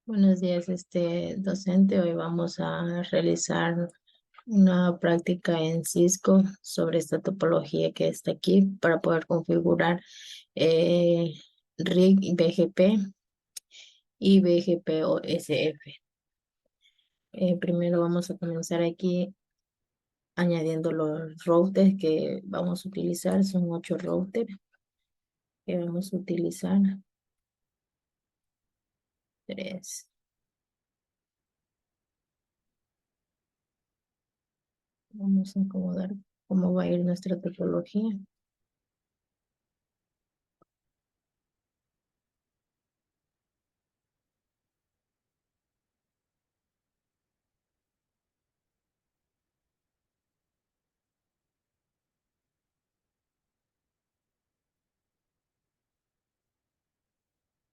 Buenos días, docente. Hoy vamos a realizar una práctica en Cisco sobre esta topología que está aquí para poder configurar eh, RIG, BGP y BGP o SF. Primero vamos a comenzar aquí añadiendo los routers que vamos a utilizar. Son 8 routers que vamos a utilizar. 3. Vamos a acomodar cómo va a ir nuestra topología.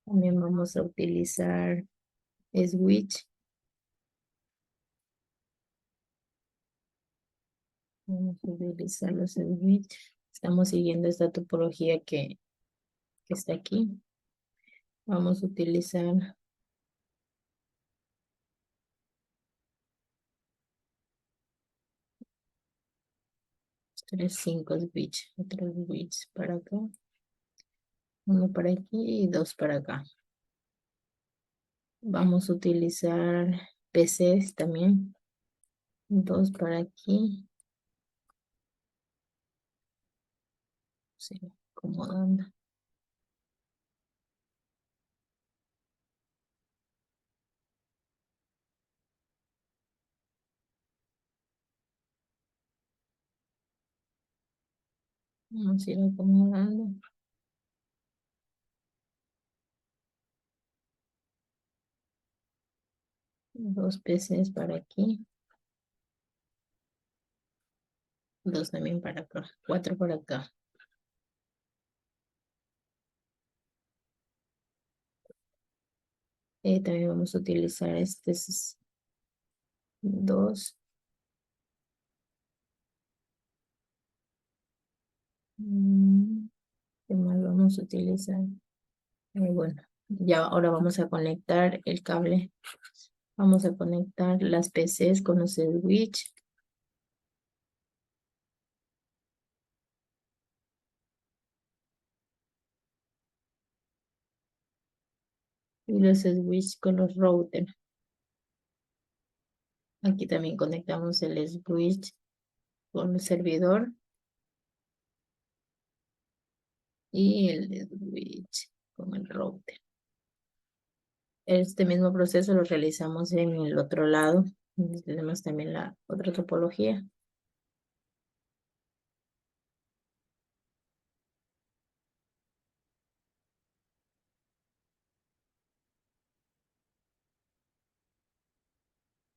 También vamos a utilizar switch. Vamos a utilizar los switch. Estamos siguiendo esta topología que está aquí. Vamos a utilizar 5 switch. Otro switch para acá. Uno para aquí y 2 para acá. Vamos a utilizar PCs también. 2 para aquí. Sí, acomodando. Vamos a ir acomodando. 2 PCs para aquí. 2 también para acá. 4 para acá. También vamos a utilizar 2. ¿Qué más vamos a utilizar? Bueno, ya ahora vamos a conectar el cable. Vamos a conectar las PCs con los switch. Y los switch con los routers. Aquí también conectamos el switch con el servidor. Y el switch con el router. Este mismo proceso lo realizamos en el otro lado. Tenemos también la otra topología.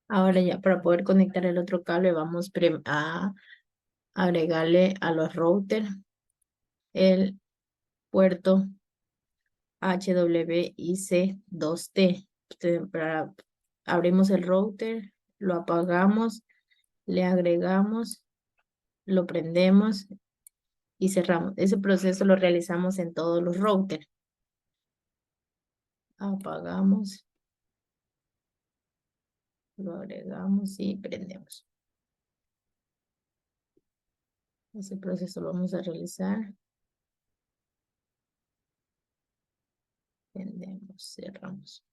Ahora ya para poder conectar el otro cable vamos a agregarle a los routers el puerto HWIC2T. Abrimos el router, lo apagamos, le agregamos, lo prendemos y cerramos. Ese proceso lo realizamos en todos los routers. Apagamos, lo agregamos y prendemos. Ese proceso lo vamos a realizar. Prendemos, cerramos.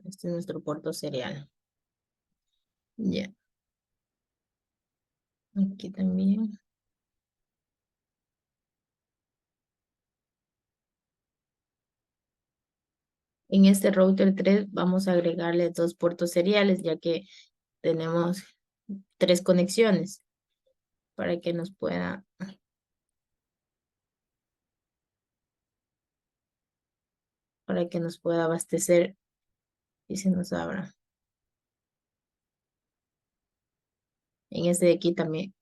Este es nuestro puerto serial. Ya. Aquí también. En este router 3 vamos a agregarle 2 puertos seriales, ya que tenemos 3 conexiones para que nos pueda abastecer y se nos abra. En este de aquí también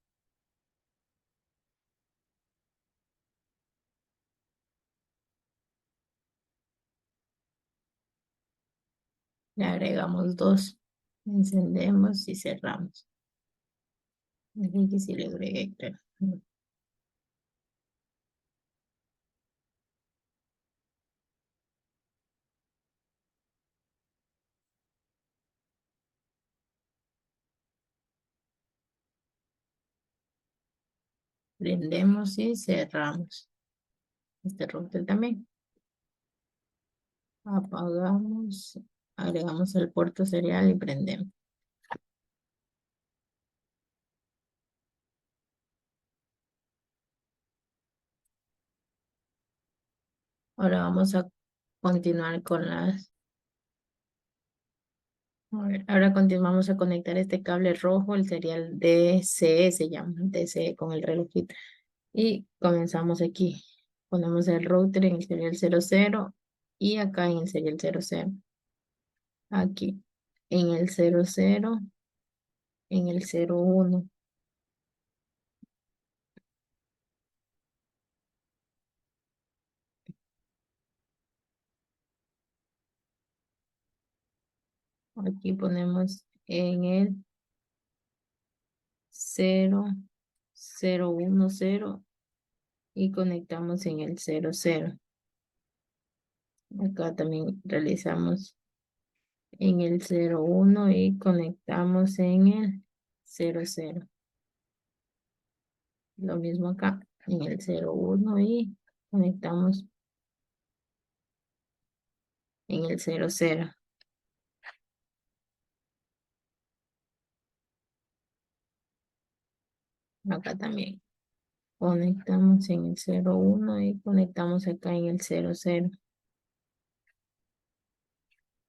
le agregamos 2. Encendemos y cerramos. Aquí sí le agregué, creo. Prendemos y cerramos. Este router también. Apagamos, agregamos el puerto serial y prendemos. Ahora vamos a continuar con las... A ver, ahora continuamos a conectar este cable rojo, el serial DCE se llama, DCE con el relojito. Y comenzamos aquí. Ponemos el router en el serial 00 y acá en el serial 00. Aquí en el 00, en el 01. Aquí ponemos en el 0010 y conectamos en el 00. Acá también realizamos en el 01 y conectamos en el 00. Lo mismo acá en el 01 y conectamos en el 00. Acá también conectamos en el 01 y conectamos acá en el 00.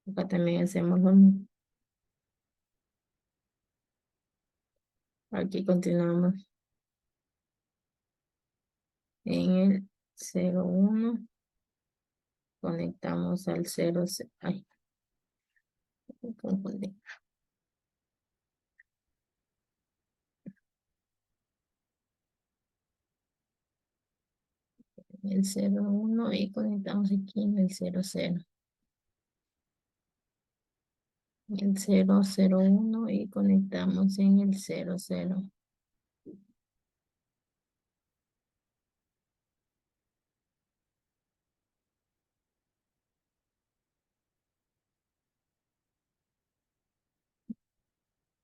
Acá también hacemos lo mismo. Aquí continuamos en el 01. Conectamos al 00. Ay, me confundí. En el 01 y conectamos aquí en el 00. En el 001 y conectamos en el 00.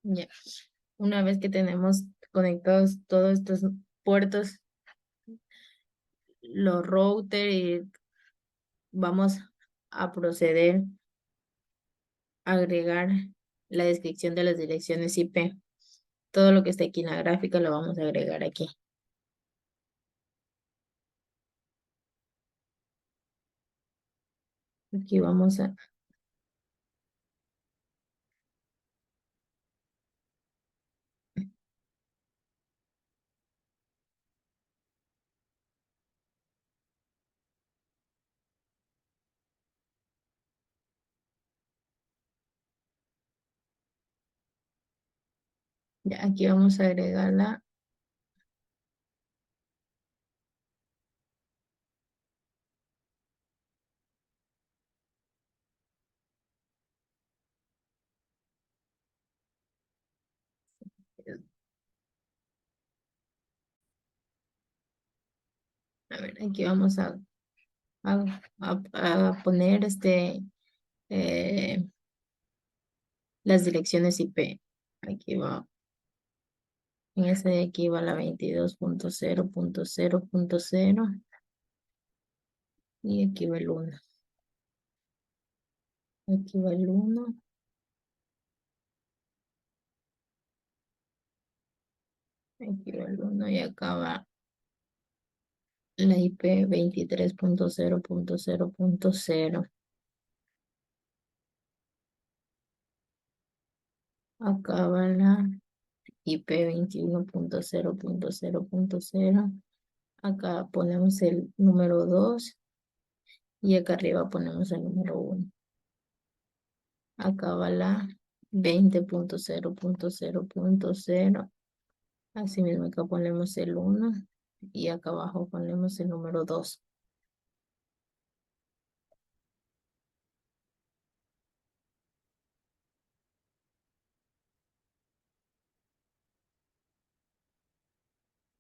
Ya. Una vez que tenemos conectados todos estos puertos, los routers, y vamos a proceder a agregar la descripción de las direcciones IP. Todo lo que está aquí en la gráfica lo vamos a agregar aquí. Aquí vamos a... Ya, aquí vamos a agregarla. A ver, aquí vamos a poner eh, las direcciones IP. Aquí va. En ese de aquí va la 22.0.0.0 y aquí va el 1. Aquí va el 1. Aquí va el 1 y acá va la IP 23.0.0.0. Acá va la IP 21.0.0.0. Acá ponemos el número 2 y acá arriba ponemos el número 1. Acá va la 20.0.0.0.0. Asimismo acá ponemos el 1 y acá abajo ponemos el número 2.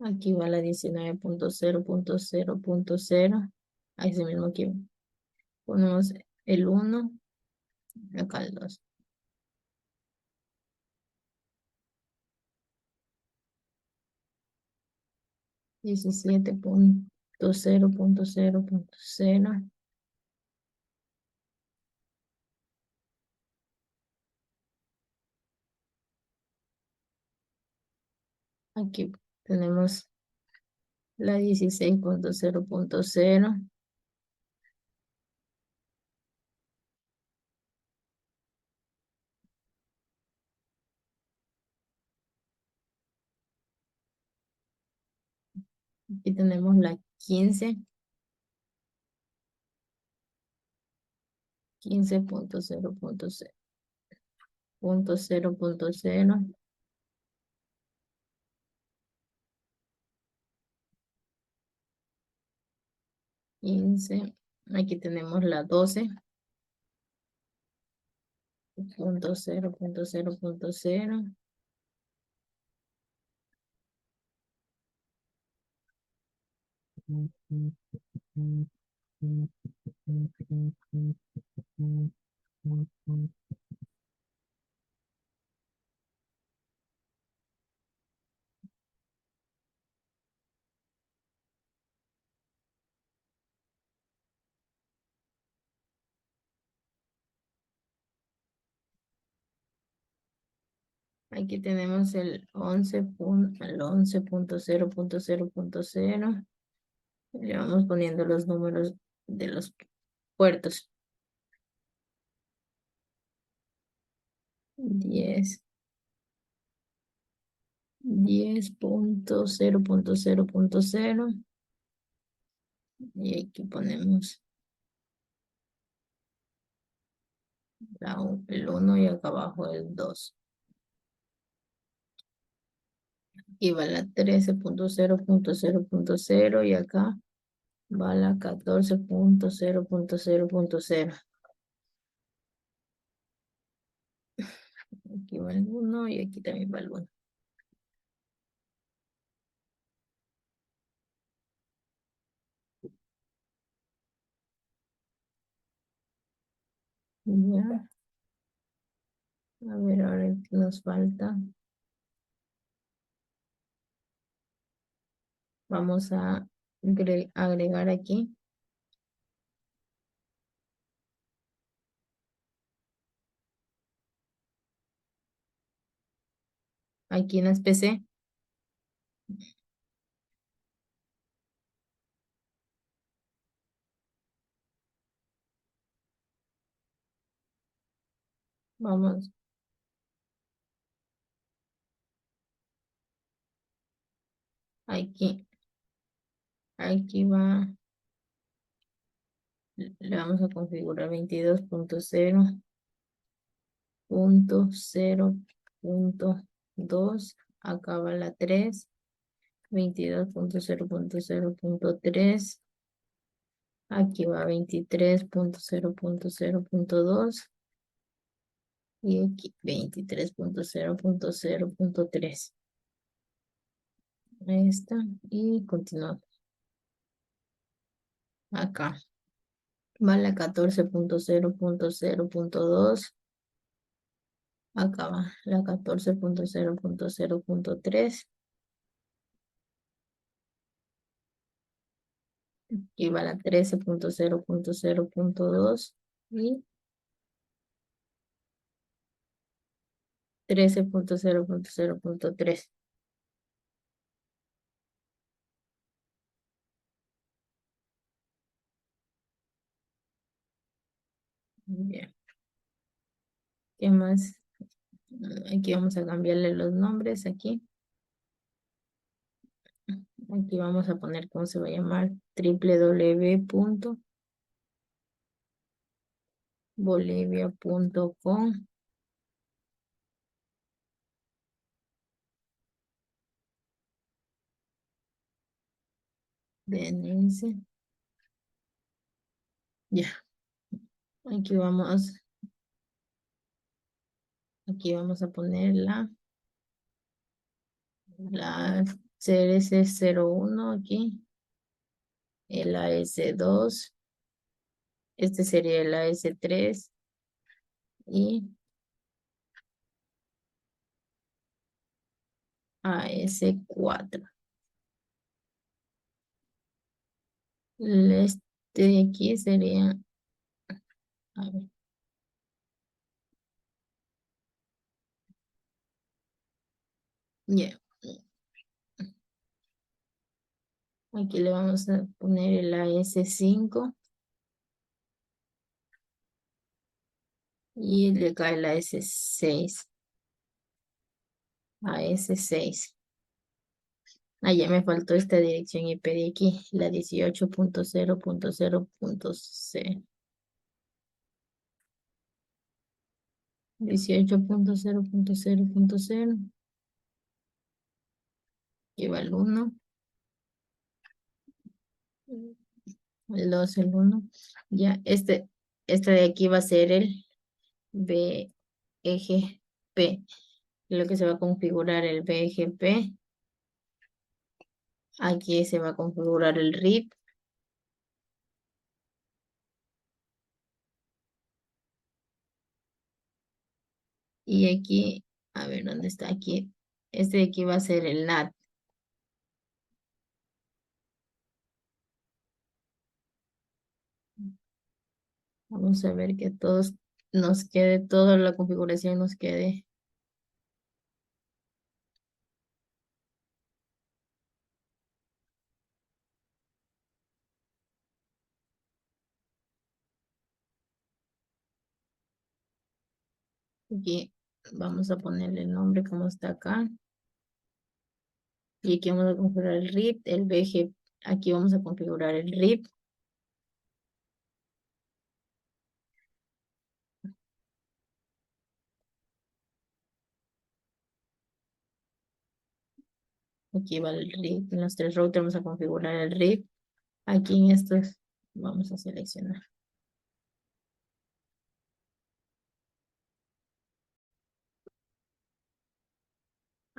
Aquí va la 19.0.0.0. Asimismo aquí ponemos el 1, acá el 2. 17.0.0.0. Aquí tenemos la 16.0.0. Aquí tenemos la 15.0.0.0. 15. Aquí tenemos la 12.0.0.0. Aquí tenemos el 11.0.0.0. Le vamos poniendo los números de los puertos. 10. 10.0.0.0. Y aquí ponemos el 1 y acá abajo el 2. Aquí va la 13.0.0.0 y acá va la 14.0.0.0. Aquí va el 1 y aquí también va el 1. Ya, a ver ahora qué nos falta. Vamos a agregar aquí en las PC. Vamos, aquí, aquí va, le vamos a configurar 22.0.0.2. Acá va la 3, 22.0.0.3. Aquí va 23.0.0.2 y aquí 23.0.0.3. Ahí está. Y continuamos. Acá va la 14.0.0.2. Acá va la 14.0.0.3. Aquí va la 13.0.0.2 y 13.0.0.3. Bien. ¿Qué más? Aquí vamos a cambiarle los nombres aquí. Aquí vamos a poner cómo se va a llamar www.bolivia.com. DNS. Ya. Aquí vamos a poner la CRC01 aquí, el AS2, este sería el AS3 y AS4. Este de aquí sería, a ver, ya. Aquí le vamos a poner el AS5 y le cae la S6. AS6. Ah, ya me faltó esta dirección IP de aquí, la 18.0.0.0.0. 18.0.0.0. Lleva el 1, el 2, el 1. Ya, este de aquí va a ser el B eje P. Lo que se va a configurar el BGP. Aquí se va a configurar el RIP. Y aquí, a ver, ¿dónde está? Aquí. Este de aquí va a ser el NAT. Vamos a ver que todos nos quede, toda la configuración nos quede. Aquí vamos a ponerle el nombre como está acá. Y aquí vamos a configurar el RIP, el BG. Aquí vamos a configurar el RIP. Aquí va el RIP. En los tres routers vamos a configurar el RIP. Aquí en estos vamos a seleccionar.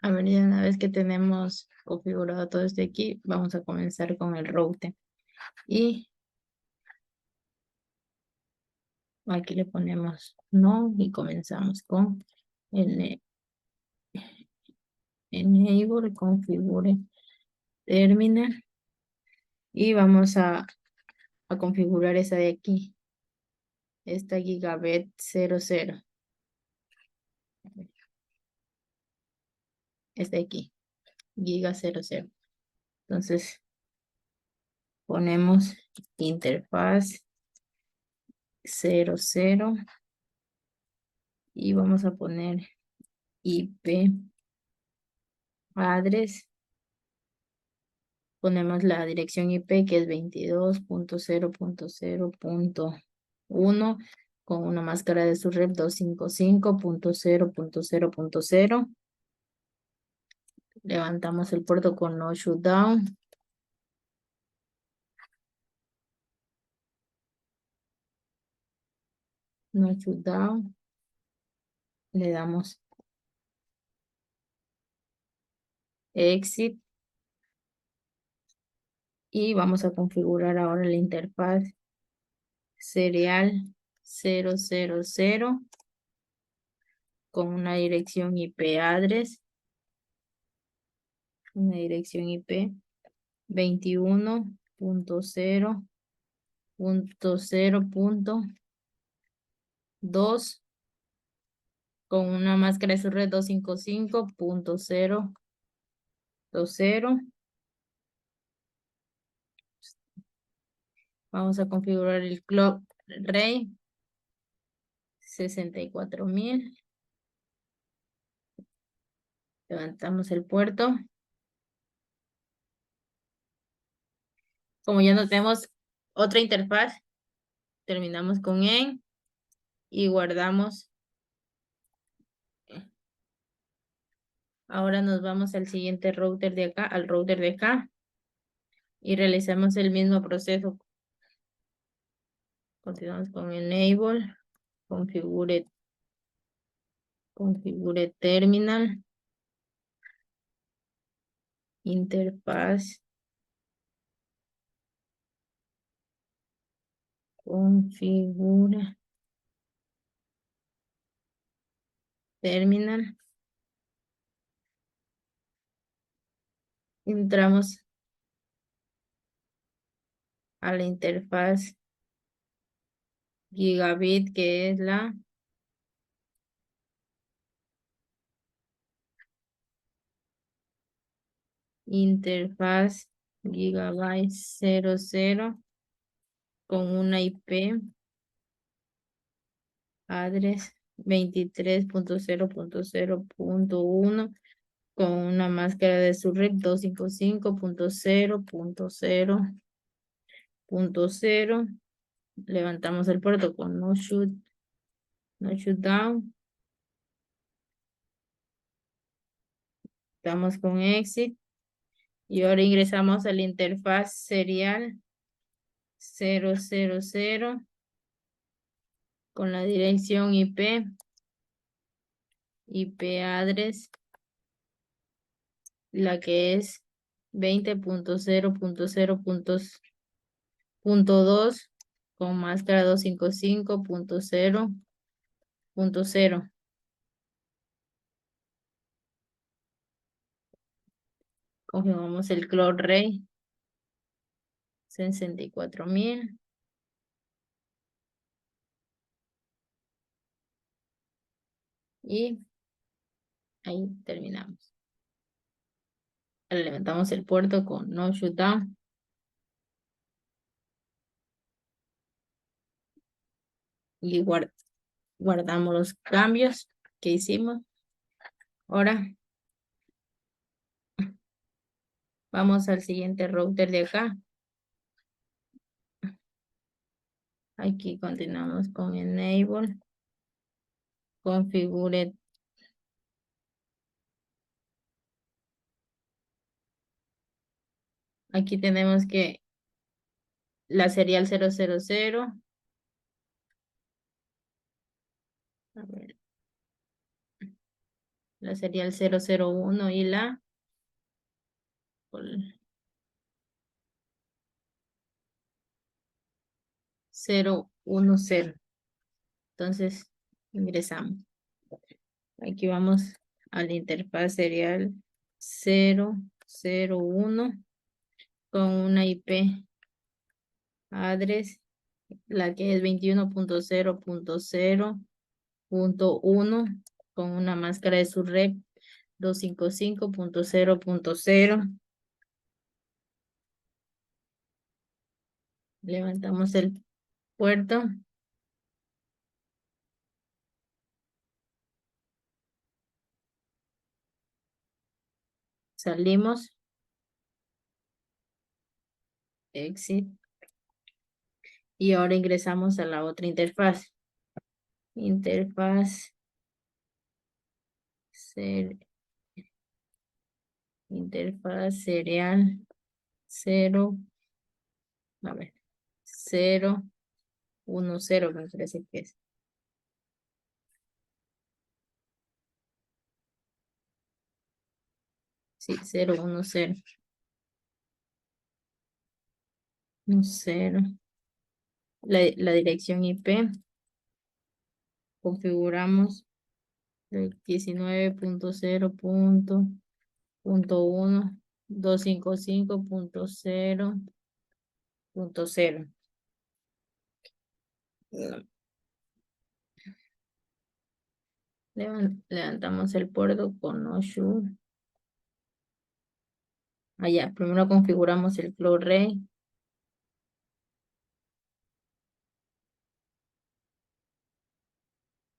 A ver, ya una vez que tenemos configurado todo esto aquí, vamos a comenzar con el router. Y aquí le ponemos no y comenzamos con el enable, configure terminal. Y vamos a configurar esa de aquí, esta gigabit 00. Esta de aquí, giga 00. Entonces ponemos interfaz 00 y vamos a poner IP address. Ponemos la dirección IP que es 22.0.0.1 con una máscara de su red 255.0.0.0. Levantamos el puerto con no shutdown. No shutdown. Le damos exit. Y vamos a configurar ahora la interfaz serial 000 con una dirección IP address, una dirección IP 21.0.0.2 con una máscara de su red 255.0.0. Vamos a configurar el clock rate 64.000. Levantamos el puerto. Como ya no tenemos otra interfaz, terminamos con en y guardamos. Ahora nos vamos al siguiente router de acá, al router de acá, y realizamos el mismo proceso. Continuamos con enable, configure, configure terminal, interfaz, configura terminal. Entramos a la interfaz gigabit, que es la interfaz gigabyte 00 con una IP address 23.0.0.1 con una máscara de subred 255.0.0.0. Levantamos el puerto con no shoot down. Estamos con exit. Y ahora ingresamos a la interfaz serial 000 con la dirección IP address, la que es 20.0.0.2 con máscara 255.0.0. Confirmamos el cloud rate 64.000. Y ahí terminamos. Ahora levantamos el puerto con no shutdown y guardamos los cambios que hicimos. Ahora vamos al siguiente router de acá. Aquí continuamos con enable, configure. Aquí tenemos que la serial 000. A ver, la serial 001 y la 010. Entonces, ingresamos. Aquí vamos a la interfaz serial 001 con una IP address, la que es 21.0.0.1 con una máscara de subred 255.0.0. Levantamos el puerto. Salimos. Exit. Y ahora ingresamos a la otra interfaz. Interfaz. Interfaz serial 0. A ver. 010 me parece que es. Sí, 010. No, 0. La dirección IP. Configuramos el 19.0.1, 255.0.0. Levantamos el puerto con no shoot. Allá, primero configuramos el flow rate.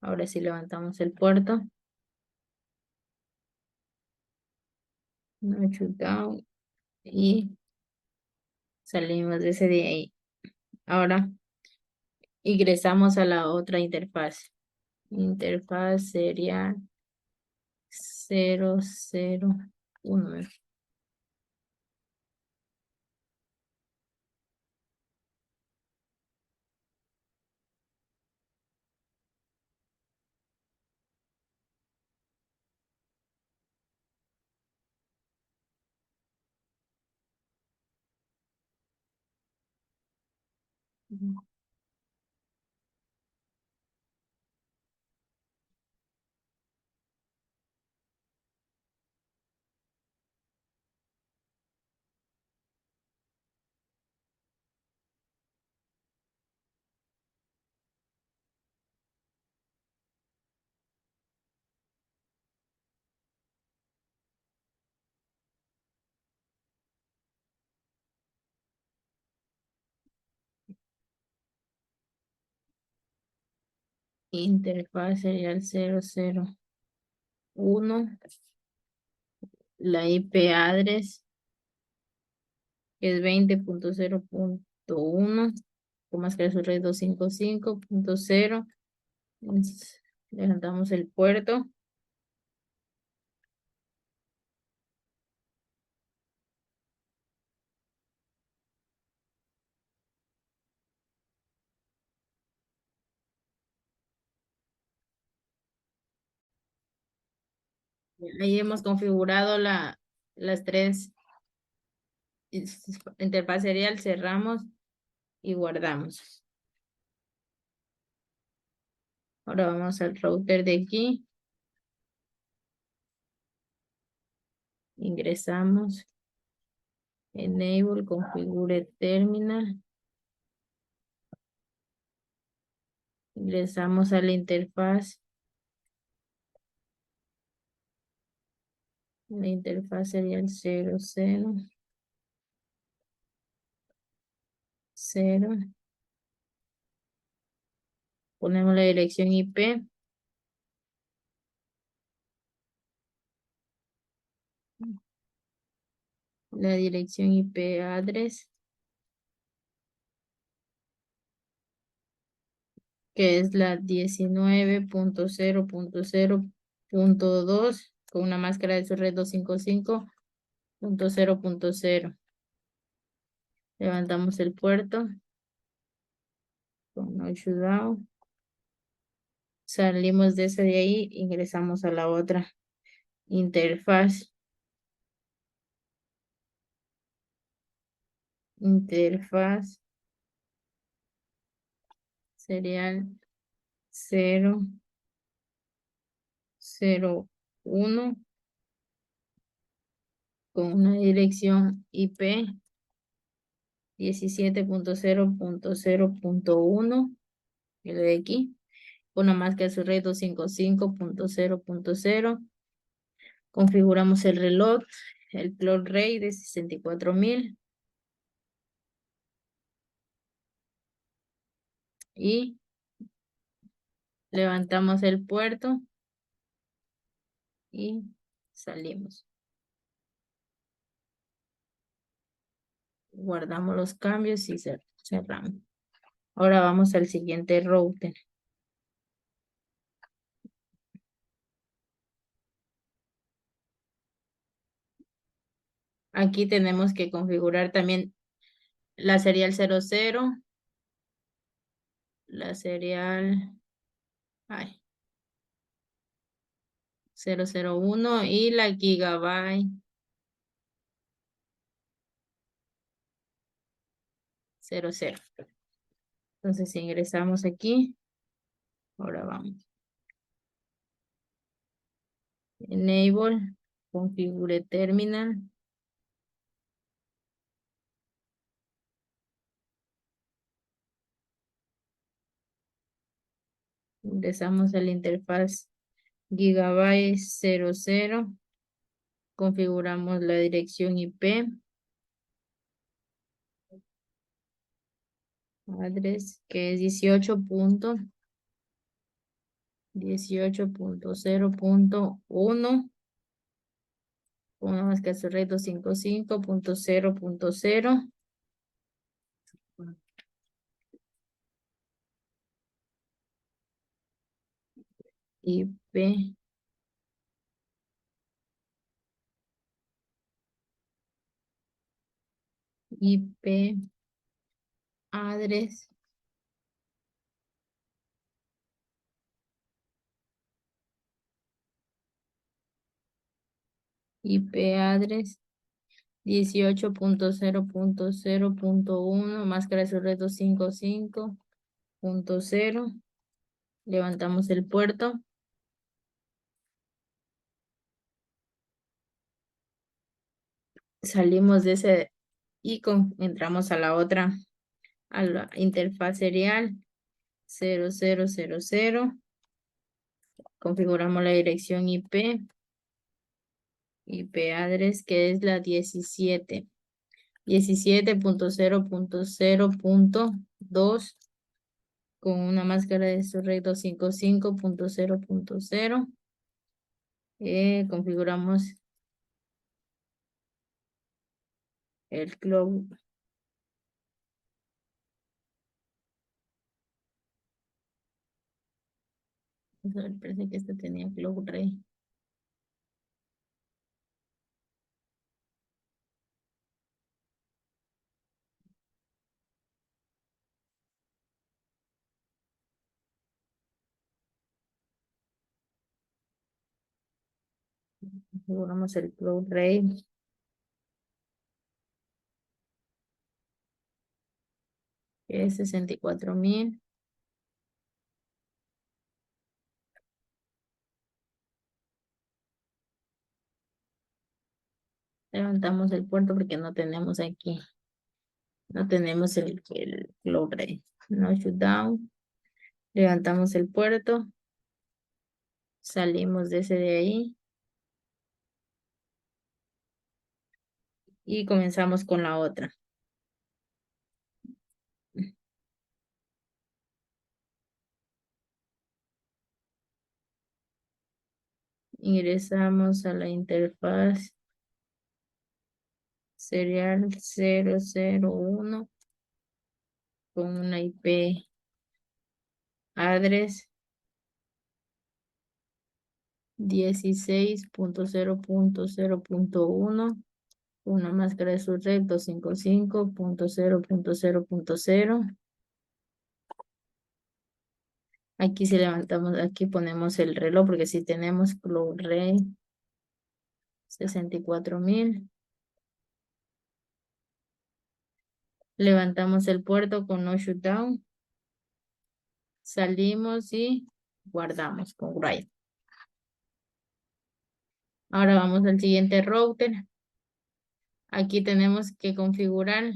Ahora sí levantamos el puerto. No shoot down. Y salimos de ese de ahí. Ahora ingresamos a la otra interfaz. Interfaz sería 001. interfaz serial 001, la IP address que es 20.0.1, con máscara de su red 255.0. Levantamos el puerto. Ahí hemos configurado las tres interfaz serial, cerramos y guardamos. Ahora vamos al router de aquí. Ingresamos. Enable, configure terminal. Ingresamos a la interfaz. La interfaz sería el 0, 0, 0. Ponemos la dirección IP. La dirección IP address, que es la 19.0.0.2 con una máscara de su red 255.0.0. Levantamos el puerto con no shutdown. Salimos de ese de ahí, ingresamos a la otra interfaz. Interfaz serial 001 con una dirección IP 17.0.0.1, y le de aquí, una máscara de su red 255.0.0. Configuramos el reloj, el clock rate de 64.000 y levantamos el puerto y salimos. Guardamos los cambios y cerramos. Ahora vamos al siguiente router. Aquí tenemos que configurar también la serial 00, la serial 001 y la Gigabyte 00. Entonces, si ingresamos aquí, ahora vamos. Enable, configure terminal. Ingresamos a la interfaz Gigabyte 00. Configuramos la dirección IP. Address, que es 18.0.1. Pongamos que su red 255.0.0. IP. IP address. IP address 18.0.0.1, máscara de su red 255.0. Levantamos el puerto. Salimos de ese y entramos a la otra, a la interfaz serial 0000. Configuramos la dirección IP address, que es la 17.0.0.2 con una máscara de su red 255.0.0. Configuramos el cloud. Parece que este tenía cloud ray. Configuramos el cloud ray. Que es 64,000. Levantamos el puerto porque no tenemos aquí. No tenemos el cloud ray. No shutdown. Levantamos el puerto. Salimos de ese de ahí. Y comenzamos con la otra. Ingresamos a la interfaz serial 001 con una IP address 16.0.0.1, una máscara de su red 255.0.0.0. Aquí si levantamos, aquí ponemos el reloj porque si tenemos cloud ray 64,000. Levantamos el puerto con no shutdown. Salimos y guardamos con write. Ahora vamos al siguiente router. Aquí tenemos que configurar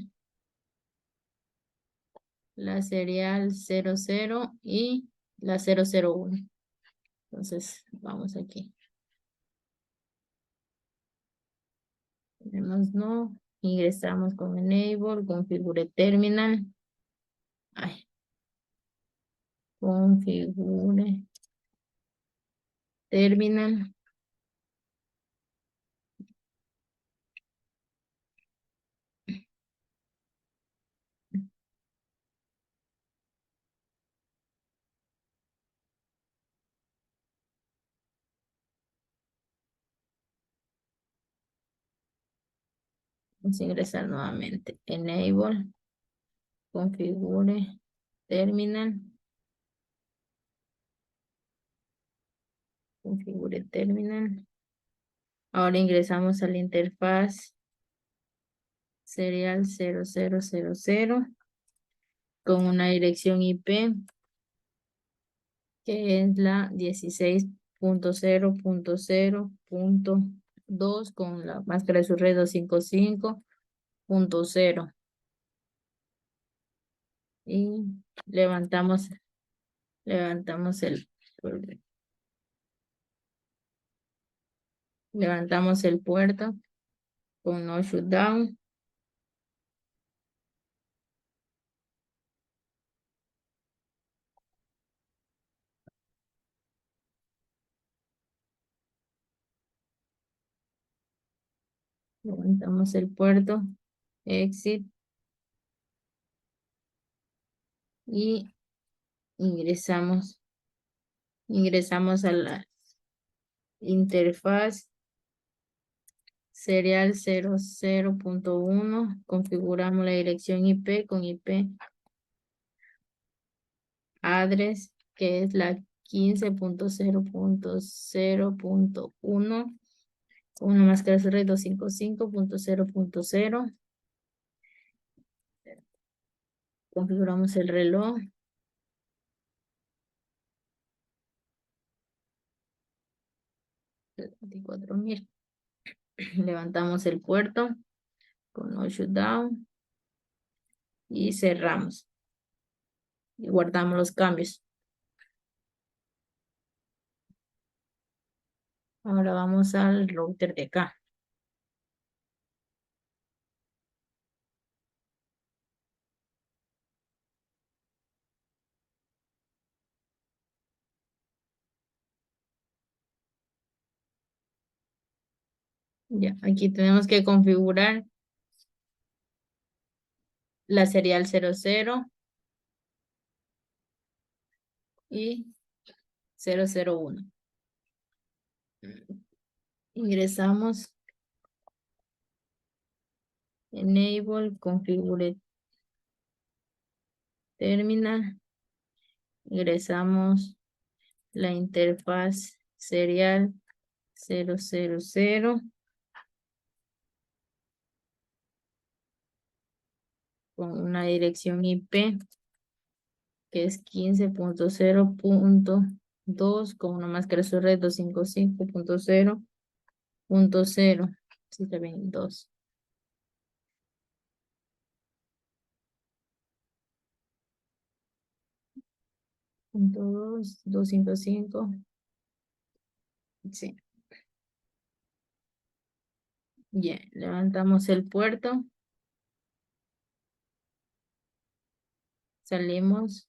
la serial 00 y la 001. Entonces, vamos aquí. Tenemos no. Ingresamos con enable, configure terminal. Ay, configure terminal. Vamos a ingresar nuevamente. Enable, configure terminal. Configure terminal. Ahora ingresamos a la interfaz serial 0000 con una dirección IP que es la 16.0.0.2 con la máscara de su red 255.0 y levantamos el levantamos el puerto con no shutdown. Levantamos el puerto, exit y ingresamos a la interfaz serial 00.1. Configuramos la dirección IP con IP address que es la 15.0.0.1. Una máscara de red 255.0.0. Configuramos el reloj. 24,000. Levantamos el puerto con no shutdown y cerramos. Y guardamos los cambios. Ahora vamos al router de acá. Ya, aquí tenemos que configurar la serial 00 y 001. Ingresamos Enable, Configure Terminal. Ingresamos la interfaz serial 000 con una dirección IP que es 15.0.2 con una máscara de su red 255.0.0. Sí, está bien, 2. Punto 2, 255. Sí. Bien, levantamos el puerto, salimos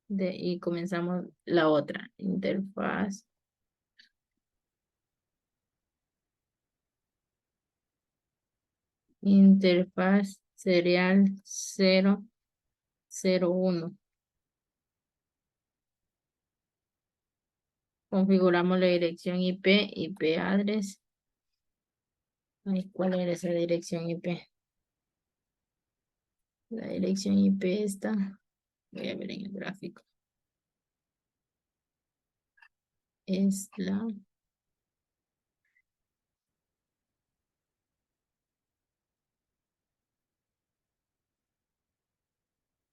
y comenzamos la otra interfaz serial 001. Configuramos la dirección IP address. Ay, ¿cuál era esa dirección IP? La dirección IP está, voy a ver en el gráfico. Es la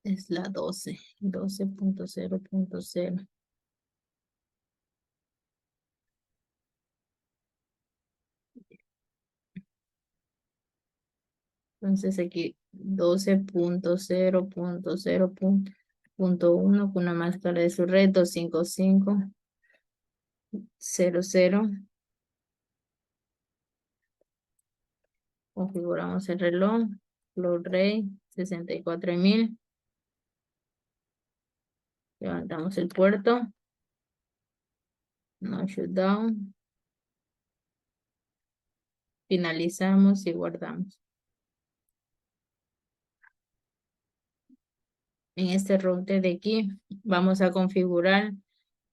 12.0.0. Entonces aquí 12.0.0.1 con una máscara de su red 255.0.0. Configuramos el reloj, flow rate 64.000. Levantamos el puerto, no shutdown. Finalizamos y guardamos. En este router de aquí vamos a configurar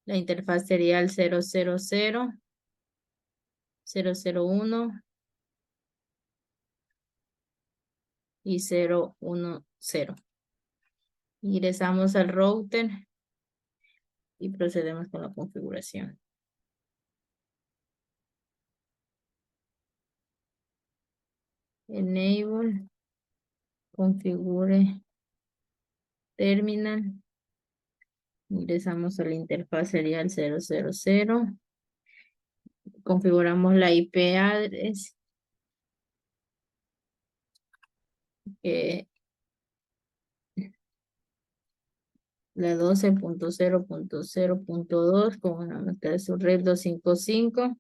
la interfaz serial 001 y 010. Ingresamos al router y procedemos con la configuración. Enable, configure terminal. Ingresamos a la interfaz serial 000. Configuramos la IP address, que la 12.0.0.2 con una máscara de su red 255.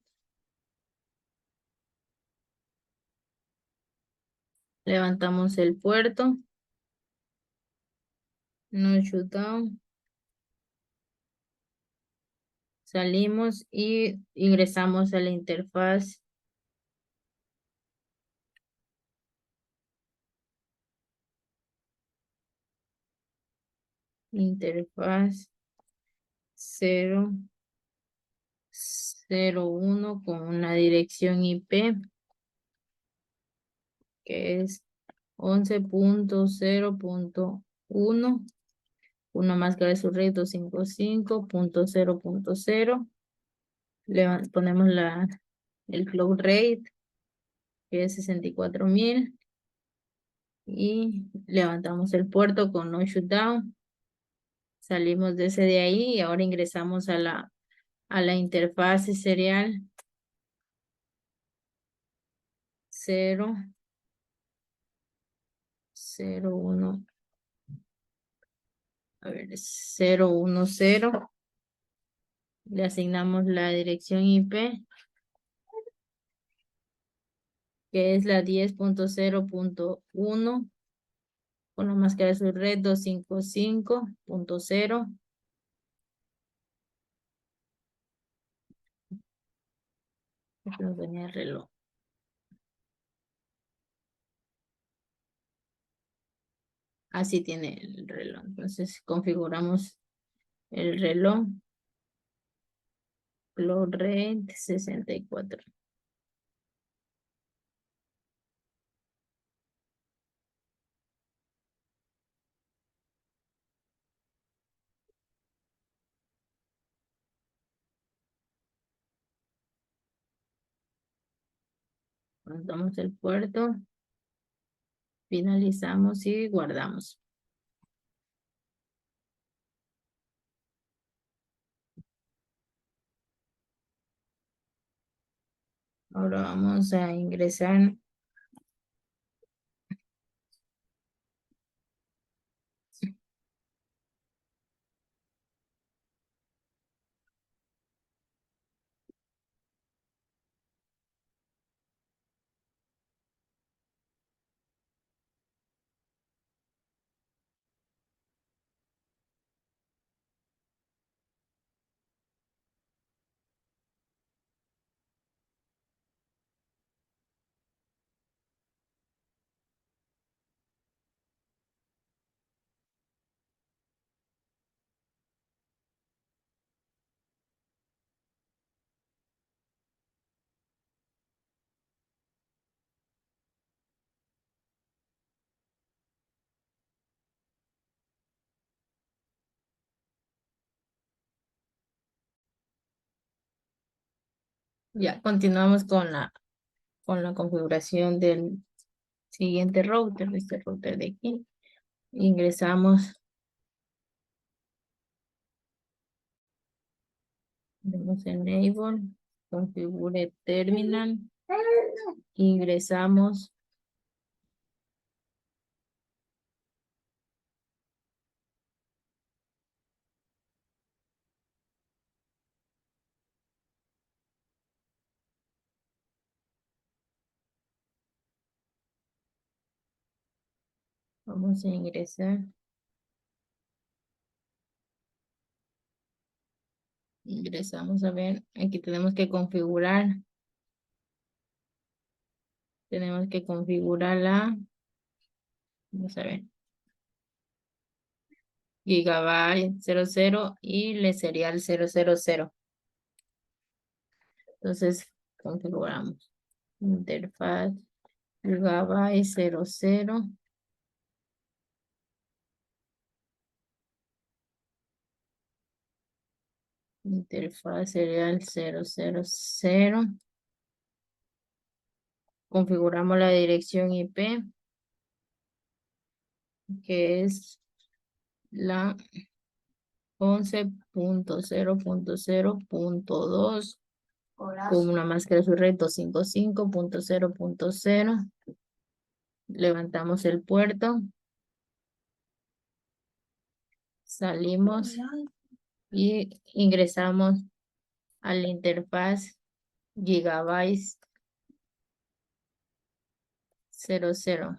Levantamos el puerto, no shutdown. Salimos y ingresamos a la interfaz 001 con una dirección IP que es 11.0.1, una máscara de su red 255.0.0. Ponemos el flow rate que es 64.000 y levantamos el puerto con no shutdown. Salimos de ese de ahí y ahora ingresamos a la interfaz serial 001. A ver, 010. Le asignamos la dirección IP, que es la 10.0.1, con la máscara de su red 255.0. No tenía el reloj. Así tiene el reloj. Entonces configuramos el reloj. Clock rate 64. Montamos el puerto, finalizamos y guardamos. Ahora vamos a ingresar. Ya continuamos con la configuración del siguiente router, este router de aquí. Ingresamos, tenemos enable, configure terminal, ingresamos, vamos a ingresar, ingresamos a ver, aquí tenemos que configurar vamos a ver, gigabyte 00 y le serial 000. Entonces configuramos interfaz gigabyte 00, interfaz serial 000. Configuramos la dirección IP, que es la 11.0.0.2 con una máscara de su red 255.0.0. Levantamos el puerto, salimos y ingresamos a la interfaz Gigabyte 00.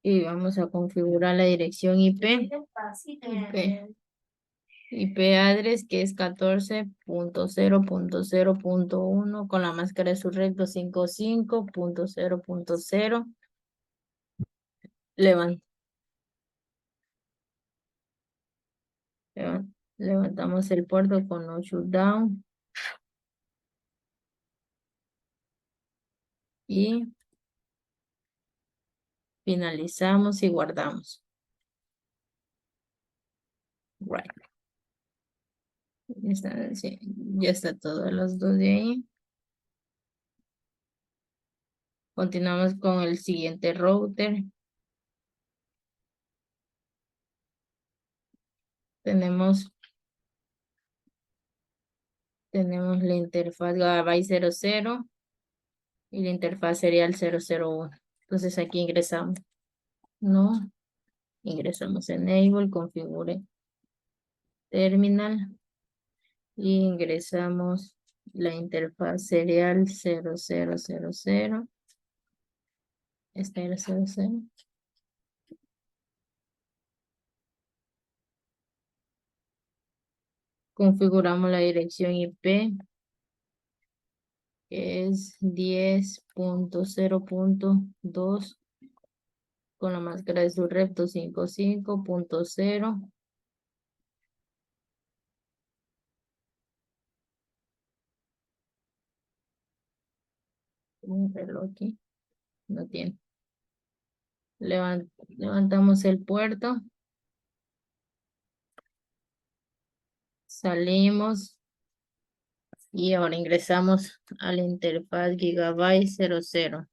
Y vamos a configurar la dirección IP. IP address que es 14.0.0.1 con la máscara de su red 255.0.0. Levan- Levantamos el puerto con no shutdown y finalizamos y guardamos. Right. Sí, ya está todos los dos de ahí. Continuamos con el siguiente router. Tenemos la interfaz Gigabyte 00 y la interfaz serial 001. Entonces aquí ingresamos. No, ingresamos enable, configure terminal y ingresamos la interfaz serial 0000. Esta era 00. Configuramos la dirección IP, que es 10.0.2 con la máscara de su rep 255.0. Un reloj aquí, no tiene. Levantamos el puerto, salimos y ahora ingresamos a la interfaz Gigabyte 00.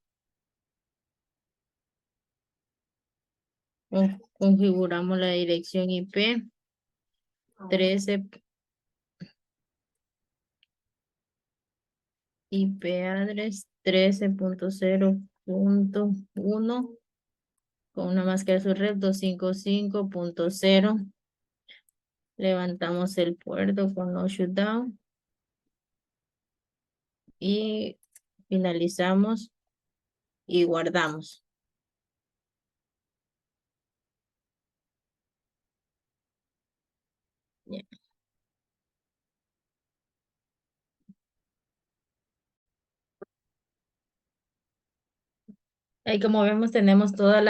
Configuramos la dirección IP 13, IP address 13.0.1 con una máscara de su red 255.0. Levantamos el puerto con no shutdown y finalizamos y guardamos. Bien. Ahí como vemos tenemos todos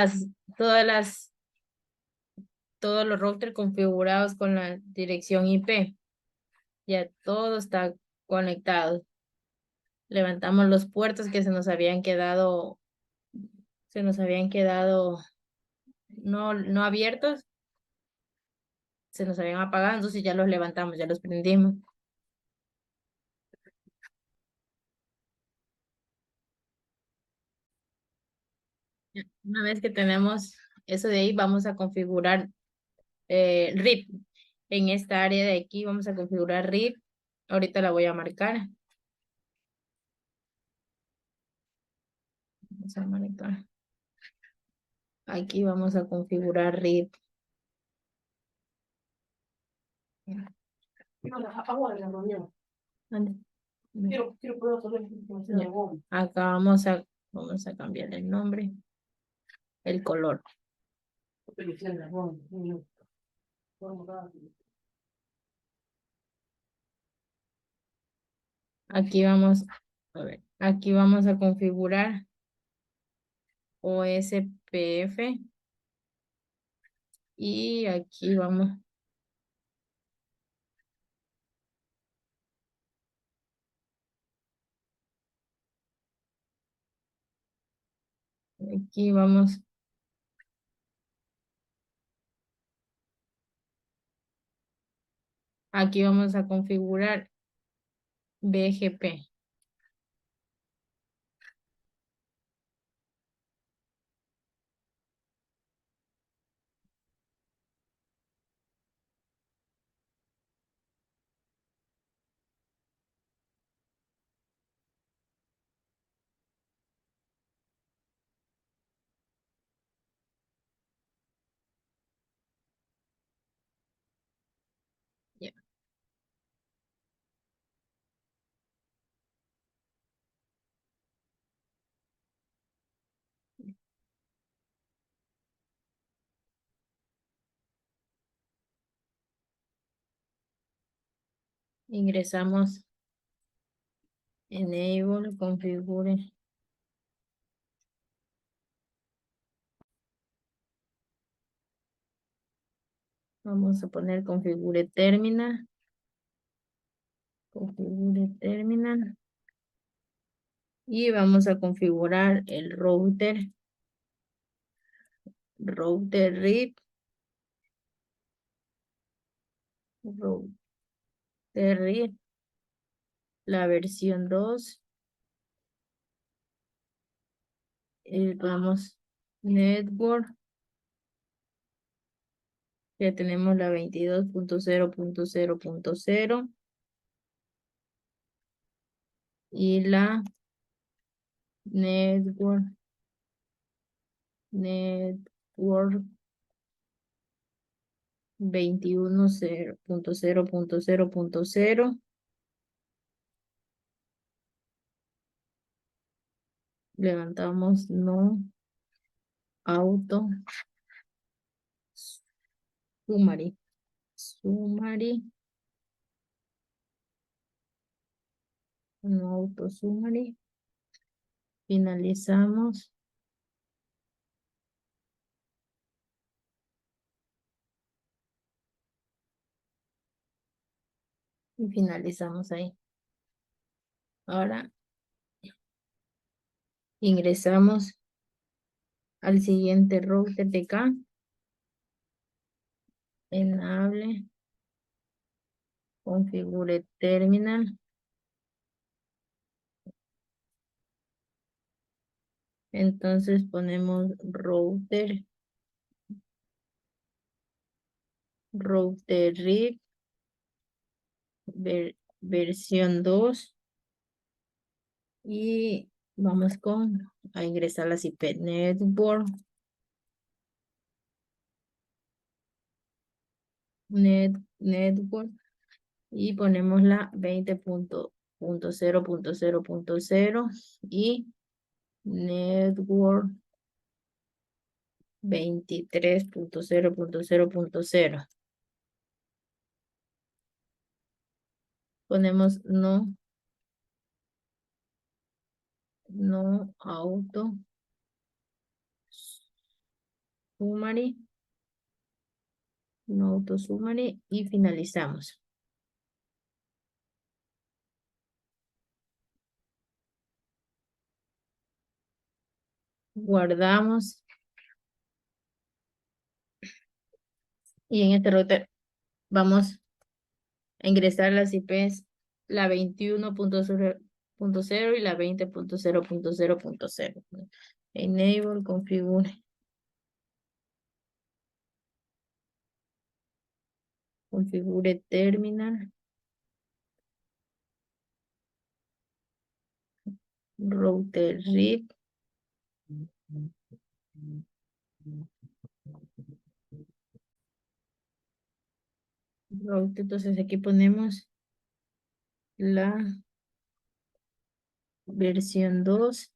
los routers configurados con la dirección IP. Ya todo está conectado. Levantamos los puertos que se nos habían quedado no abiertos, se nos habían apagado, entonces ya los levantamos, ya los prendimos. Una vez que tenemos eso de ahí, vamos a configurar RIP. En esta área de aquí vamos a configurar RIP. Ahorita la voy a marcar. Vamos a marcar. Aquí vamos a configurar RIP. Ahora en la reunión. ¿Dónde? Quiero poder saber la información Ya. de vos. Acá vamos a cambiar el nombre, el color. Aquí vamos, a ver, aquí vamos a configurar OSPF y aquí vamos, aquí vamos a configurar BGP. Ya. Ingresamos Enable, configure. Vamos a poner configure terminal. Configure terminal. Y vamos a configurar el router RIP, router RIP, la versión 2. Vamos, network, ya tenemos la 22.0.0.0 y la network 21.0.0.0. Levantamos no auto summary, no auto summary. Finalizamos Y finalizamos ahí. Ahora ingresamos al siguiente router de acá. Enable. Configure terminal. Entonces ponemos router RIP versión 2 y vamos a ingresar las IP network y ponemos la 20.0.0.0 y network 23.0.0.0. Ponemos no auto summary, no auto summary y finalizamos. Guardamos y en este router vamos a ingresar las IPs la 21.0.0 y la 20.0.0.0. Enable, configure terminal, router read, router. Entonces aquí ponemos la versión 2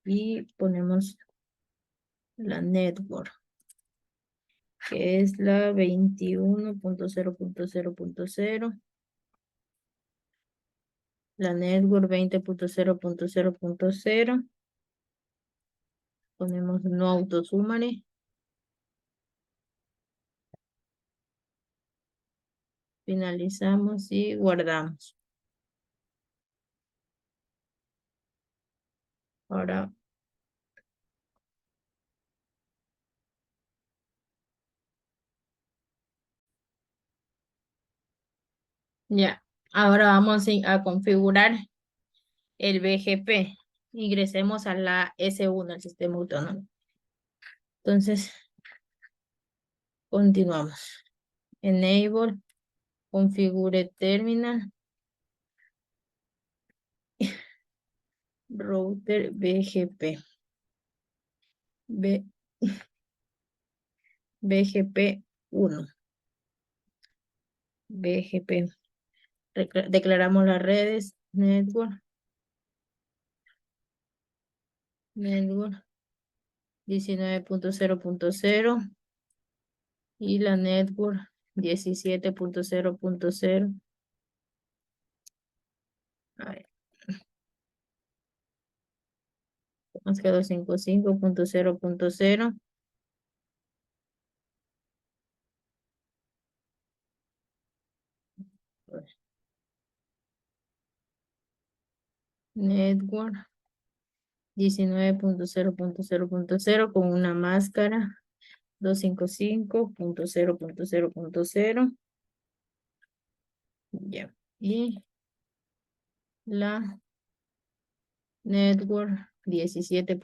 y ponemos la network, que es la 21.0.0.0. La network 20.0.0.0. Ponemos no auto summary. Finalizamos y guardamos. Ahora, ya. Ahora vamos a configurar el BGP. Ingresemos a la S1, el sistema autónomo. Entonces, continuamos. Enable, configure terminal, router BGP. BGP 1. BGP. Declaramos las redes, network 19.0.0 y la network 17.0.0. A ver, nos quedó 55.0.0. Network 19.0.0.0 con una máscara 255.0.0.0. Ya. Y la network 17.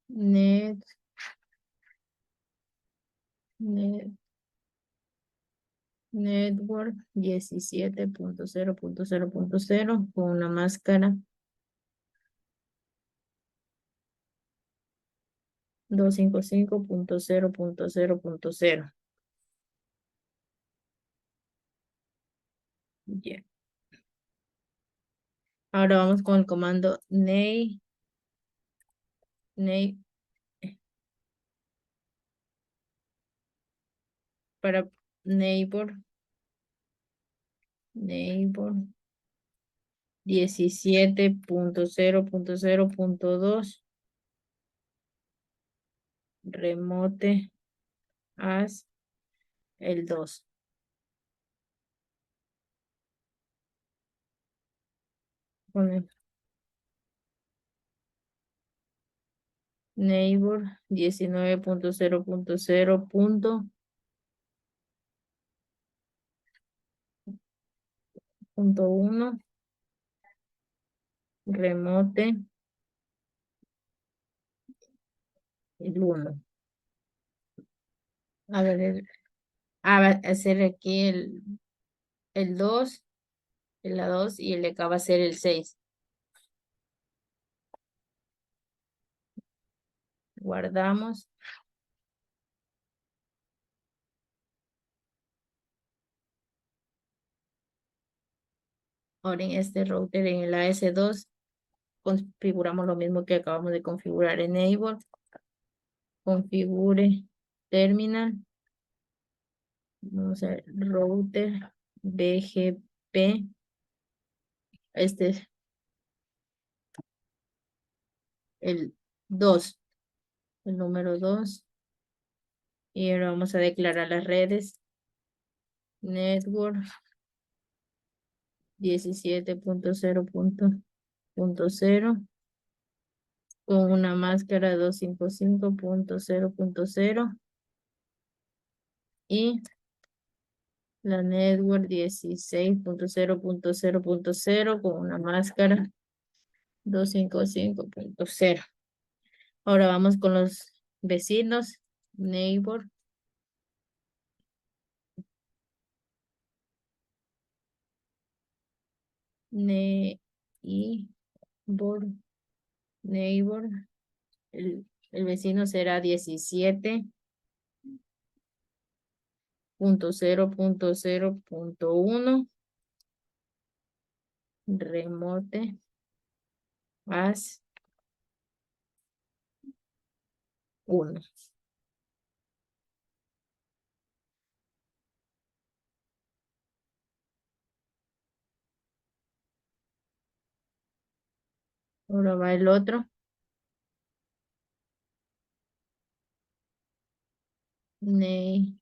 Net, net, network 17.0.0.0 con una máscara 255.0.0.0. Ya. Ahora vamos con el comando name para neighbor 17.0.0.2 remote as el 2. Pone neighbor 19.0.0.1, remote el 1. A ver, va a hacer aquí el 2, la 2 y el de acá va a ser el 6. Guardamos. Ahora en este router, en el AS2, configuramos lo mismo que acabamos de configurar en Enable. Configure terminal. Vamos a ver, router BGP. Este es el 2, el número 2. Y ahora vamos a declarar las redes. Network 17.0.0 con una máscara 255.0.0 y la network 16.0.0.0 con una máscara 255.0. Ahora vamos con los vecinos. Neighbor. Neighbor. Neighbor. El vecino será 17.0.0.1. Remote as 1. Ahora va el otro. Neighbor.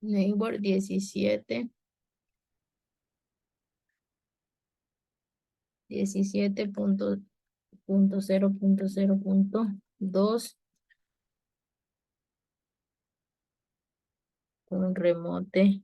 Neighbor 17.0.0.2 con remote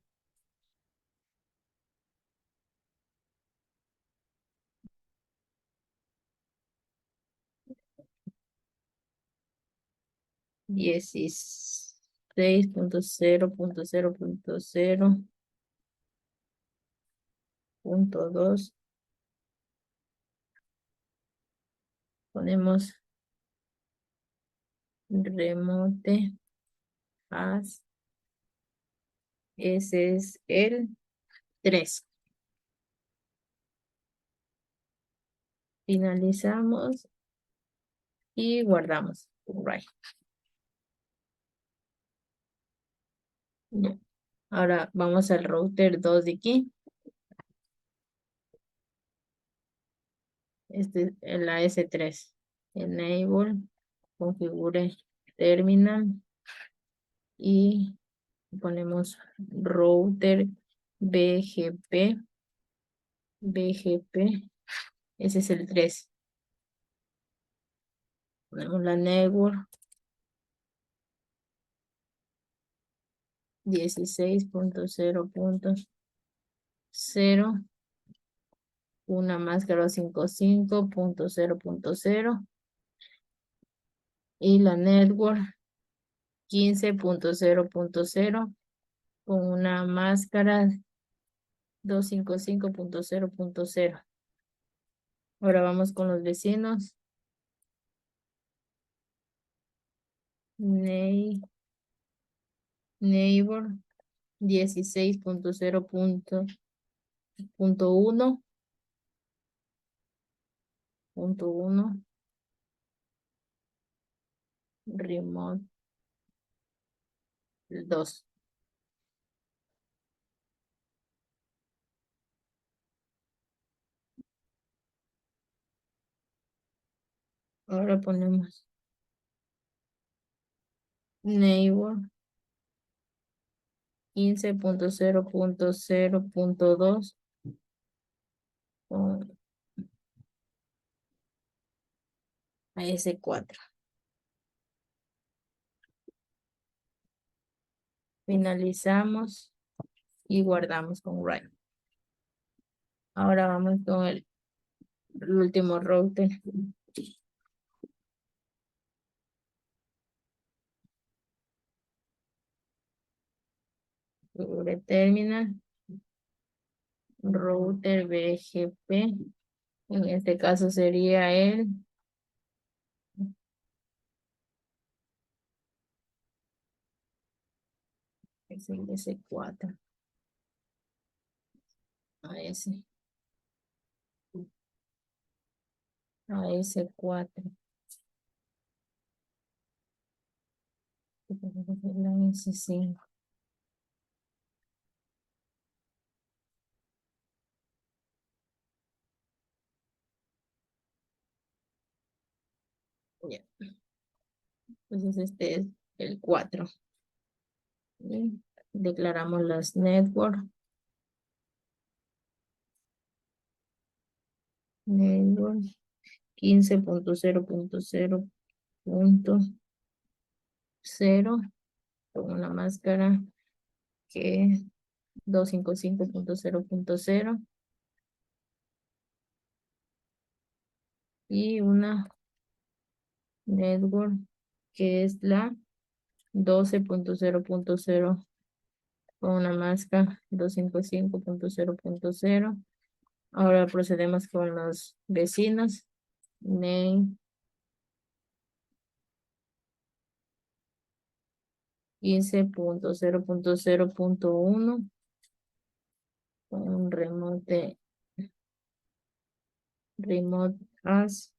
16.0.0.0.2. Ponemos remote as. Ese es el 3. Finalizamos y guardamos. Right. Ya. Ahora vamos al router 2 de aquí. Este es el AS3. Enable, configure terminal y ponemos router BGP. BGP. Ese es el 3. Ponemos la network 16.0.0. Una máscara 55.0.0 y la network 15.0.0 con una máscara 255.0.0. Ahora vamos con los vecinos. Neighbor 16.0.1. Remote 2. Ahora ponemos neighbor 15.0.0.2 con AS4. Finalizamos y guardamos con write. Ahora vamos con el último router. Configure terminal. Router BGP. En este caso sería es el S4. AS4. La S5. Ya. Entonces este es el 4. Y declaramos las network. Network 15.0.0.0 con una máscara que es 255.0.0 y una network que es la 12.0.0 con una máscara 255.0.0. Ahora procedemos con los vecinos. Name 15.0.0.1 con un remote as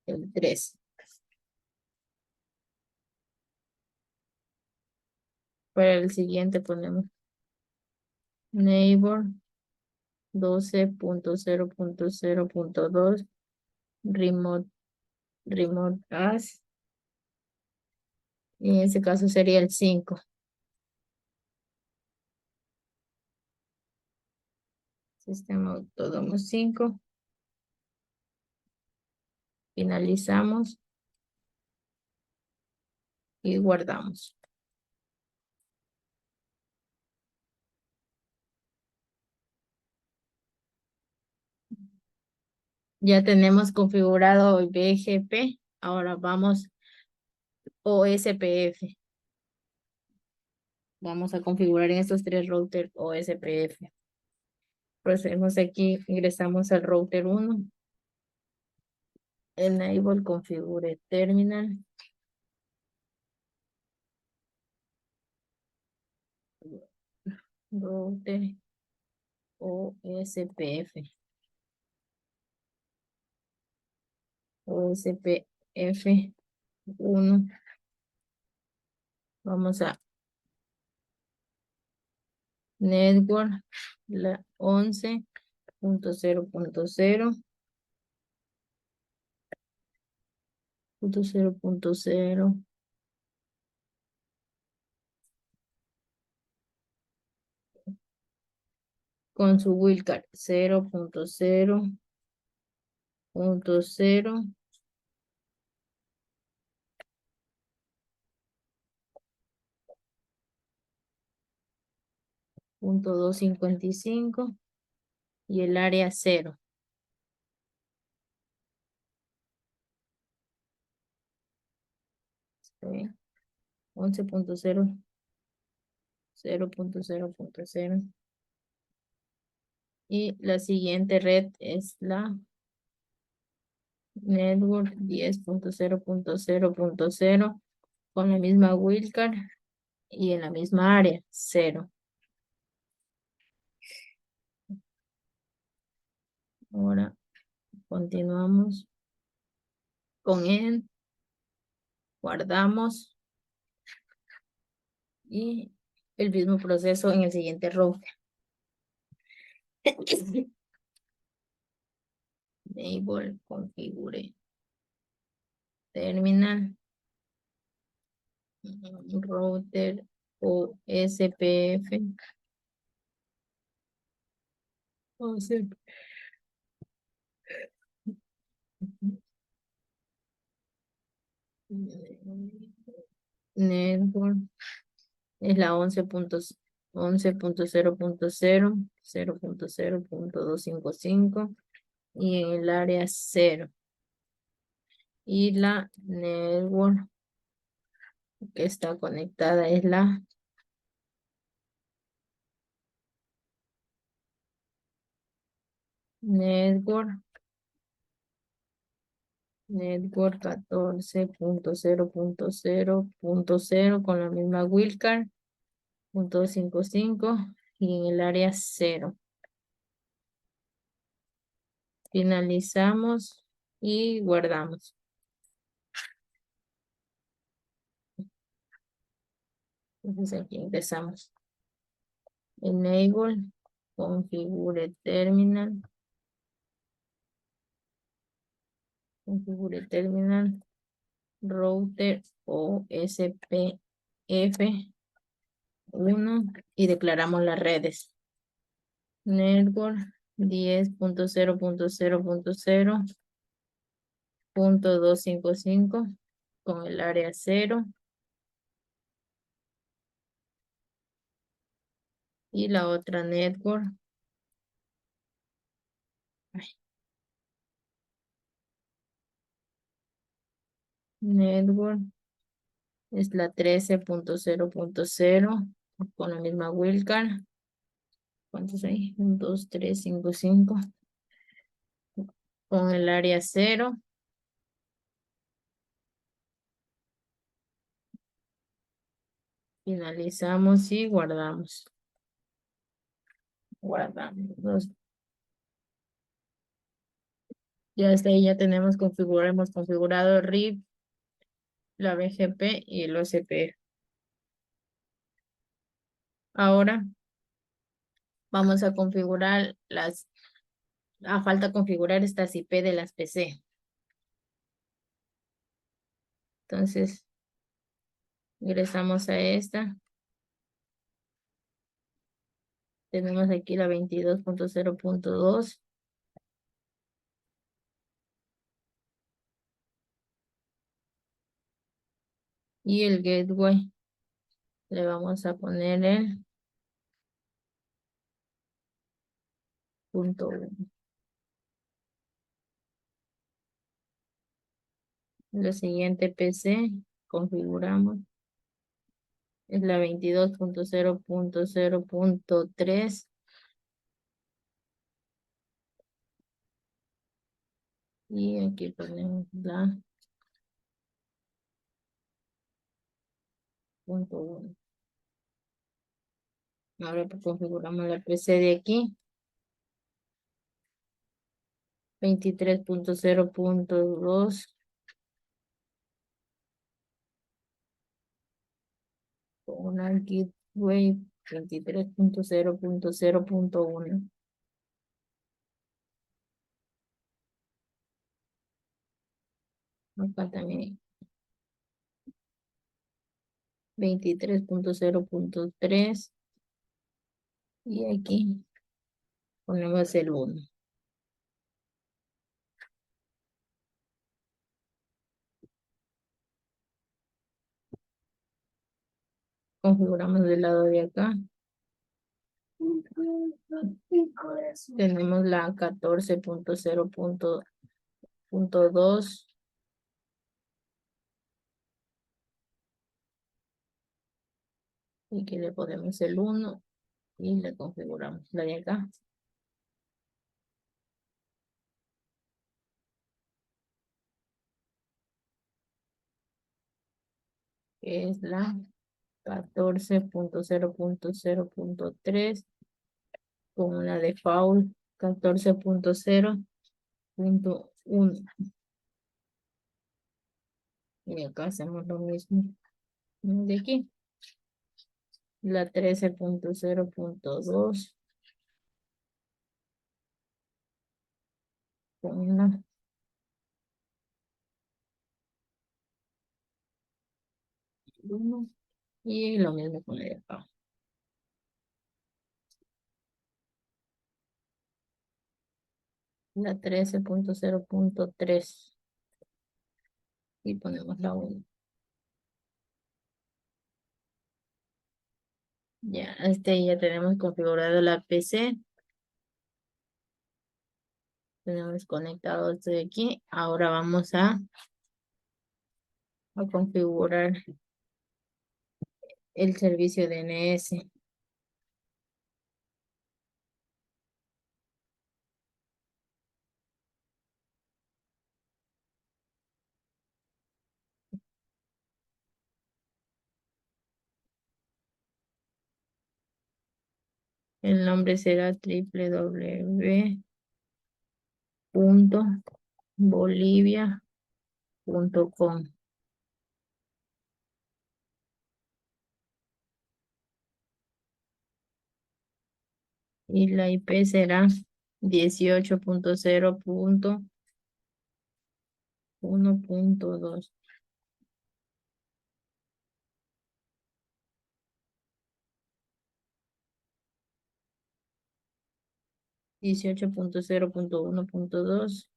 el 3. Para el siguiente ponemos neighbor 12.0.0.2 remote as, y en ese caso sería el 5. Sistema autónomo 5. Finalizamos y guardamos. Ya tenemos configurado BGP. Ahora vamos OSPF. Vamos a configurar en estos 3 routers OSPF. Procedemos aquí, ingresamos al router 1. Enable configure terminal. Router OSPF. OSPF 1. Vamos a network la 11.0.0.0 con su wildcard 0.0.0 .255 y el área 0. 11.0 0.0.0 y la siguiente red es la network 10.0.0.0 con la misma wildcard y en la misma área 0. Ahora continuamos con él, guardamos y el mismo proceso en el siguiente router. Enable configure terminal. router o SPF. O network es la 11.0.0.0.255 y en el área 0. Y la network que está conectada es la network 14.0.0.0 con la misma wildcard, .255 y en el área 0. Finalizamos y guardamos. Entonces aquí empezamos. Enable, configure terminal, router o SPF1 y declaramos las redes. Network 10.0.0.0.255 con el área 0 y la otra network. Network es la 13.0.0 con la misma wildcard. ¿Cuántos hay? 1, 2, 3, 5, 5. Con el área 0. Finalizamos y guardamos. Guardamos. Ya está ahí, ya tenemos configurado, hemos configurado el RIP, la BGP y el OCP. Ahora vamos a configurar falta configurar estas IP de las PC. Entonces, ingresamos a esta. Tenemos aquí la 22.0.2. Y el gateway le vamos a poner el .1. La siguiente PC configuramos es la 22.0.0.3 y aquí ponemos la .1. Ahora pues configuramos la PC de aquí 23.0.2 con una gateway 23.0.0.1. Acá también 23.0.3 y aquí ponemos el 1. Configuramos del lado de acá. Tenemos la 14.0.2 y que le ponemos el 1 y le configuramos la de acá. Que es la 14.0.0.3 con una default 14.0.1. Y acá hacemos lo mismo de aquí. La 13.0.2 con una uno. Y lo mismo con el de acá. La 13.0.3. Y ponemos la 1. Ya, ya tenemos configurado la PC. Tenemos conectado desde aquí. Ahora vamos a configurar el servicio DNS. El nombre será www.bolivia.com. Y la IP será 18.0.1.2. 18.0.1.2.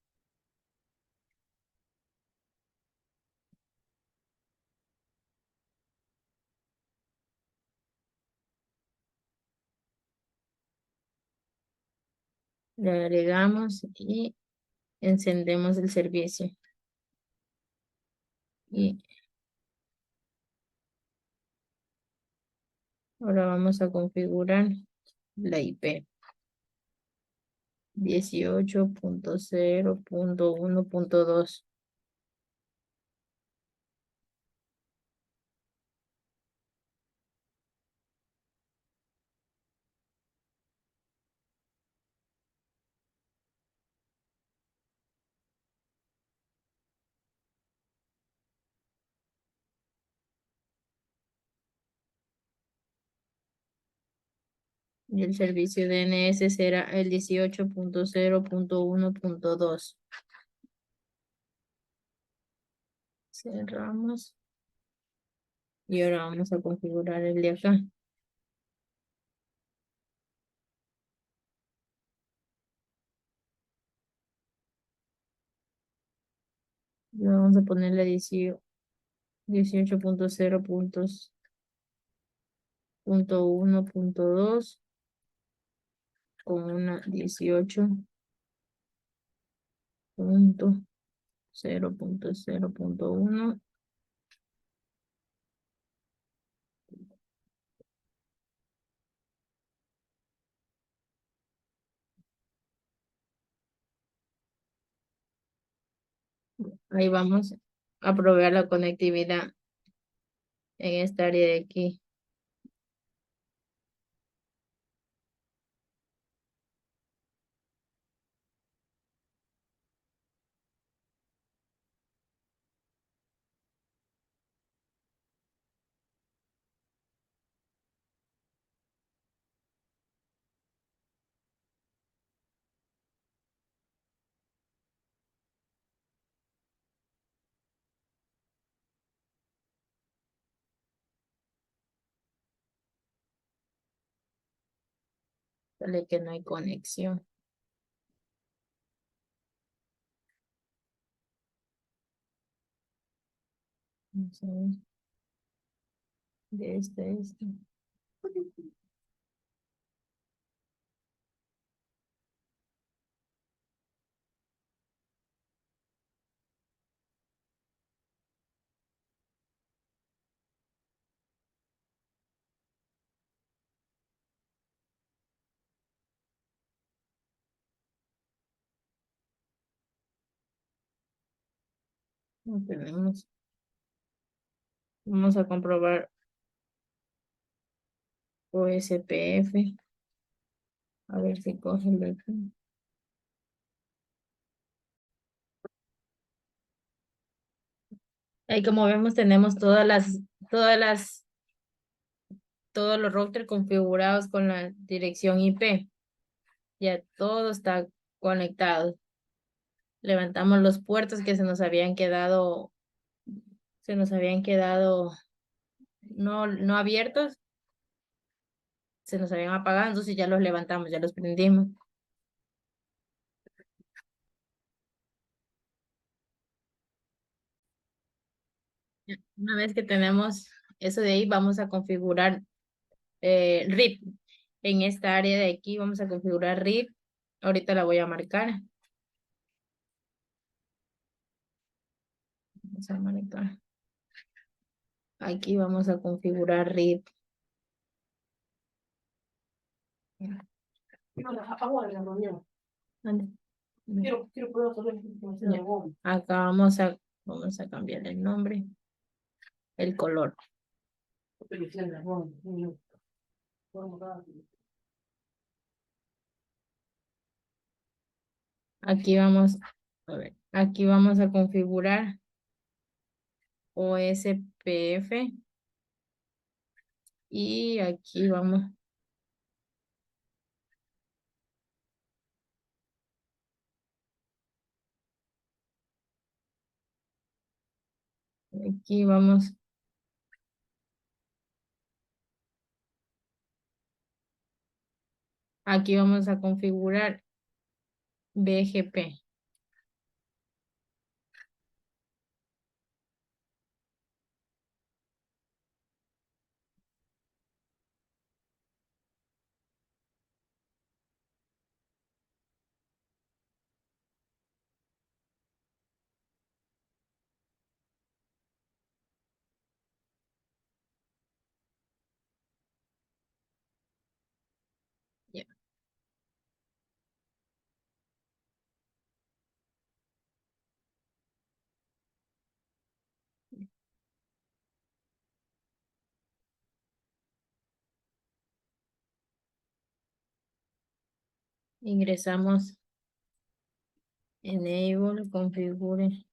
Le agregamos y encendemos el servicio. Y ahora vamos a configurar la IP. 18.0.1.2. Y el servicio DNS será el 18.0.1.2. Cerramos. Y ahora vamos a configurar el de acá. Le vamos a poner la 18.0.1.2 con una 18.0.0.1. Ahí vamos a probar la conectividad en esta área de aquí. Sale que no hay conexión. Vamos a ver. De este. No tenemos. Vamos a comprobar OSPF. A ver si coge el de aquí. Ahí como vemos tenemos todos los routers configurados con la dirección IP. Ya todo está conectado. Levantamos los puertos que se nos habían quedado no abiertos, se nos habían apagado, entonces ya los levantamos, ya los prendimos. Una vez que tenemos eso de ahí, vamos a configurar RIP. En esta área de aquí vamos a configurar RIP. Ahorita la voy a marcar. Vamos a marcar. Aquí vamos a configurar RIP. No, hago de la reunión. ¿Dónde? Quiero poder hacer la información Ya. de vos. Acá vamos a cambiar el nombre, el color. Aquí vamos, a ver, aquí vamos a configurar OSPF y aquí vamos, aquí vamos a configurar BGP. Ya. Ingresamos enable, configure.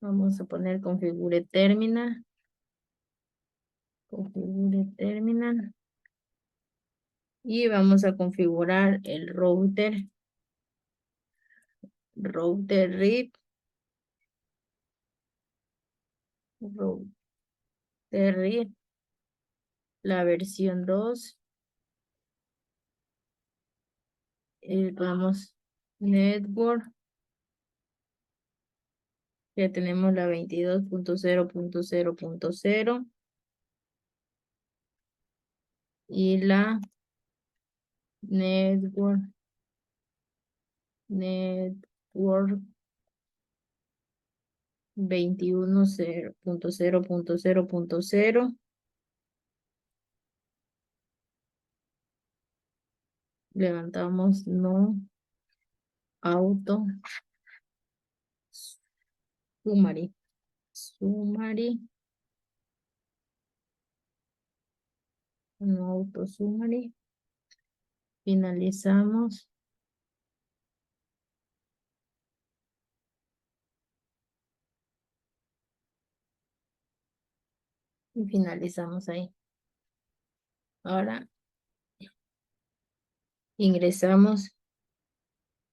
Vamos a poner configure terminal. Configure terminal. Y vamos a configurar el router RIP, router RIP, la versión 2. Vamos network, ya tenemos la 22.0.0.0 y la network 21.0.0.0. Levantamos no auto summary, no auto summary. Finalizamos y finalizamos ahí. Ahora ingresamos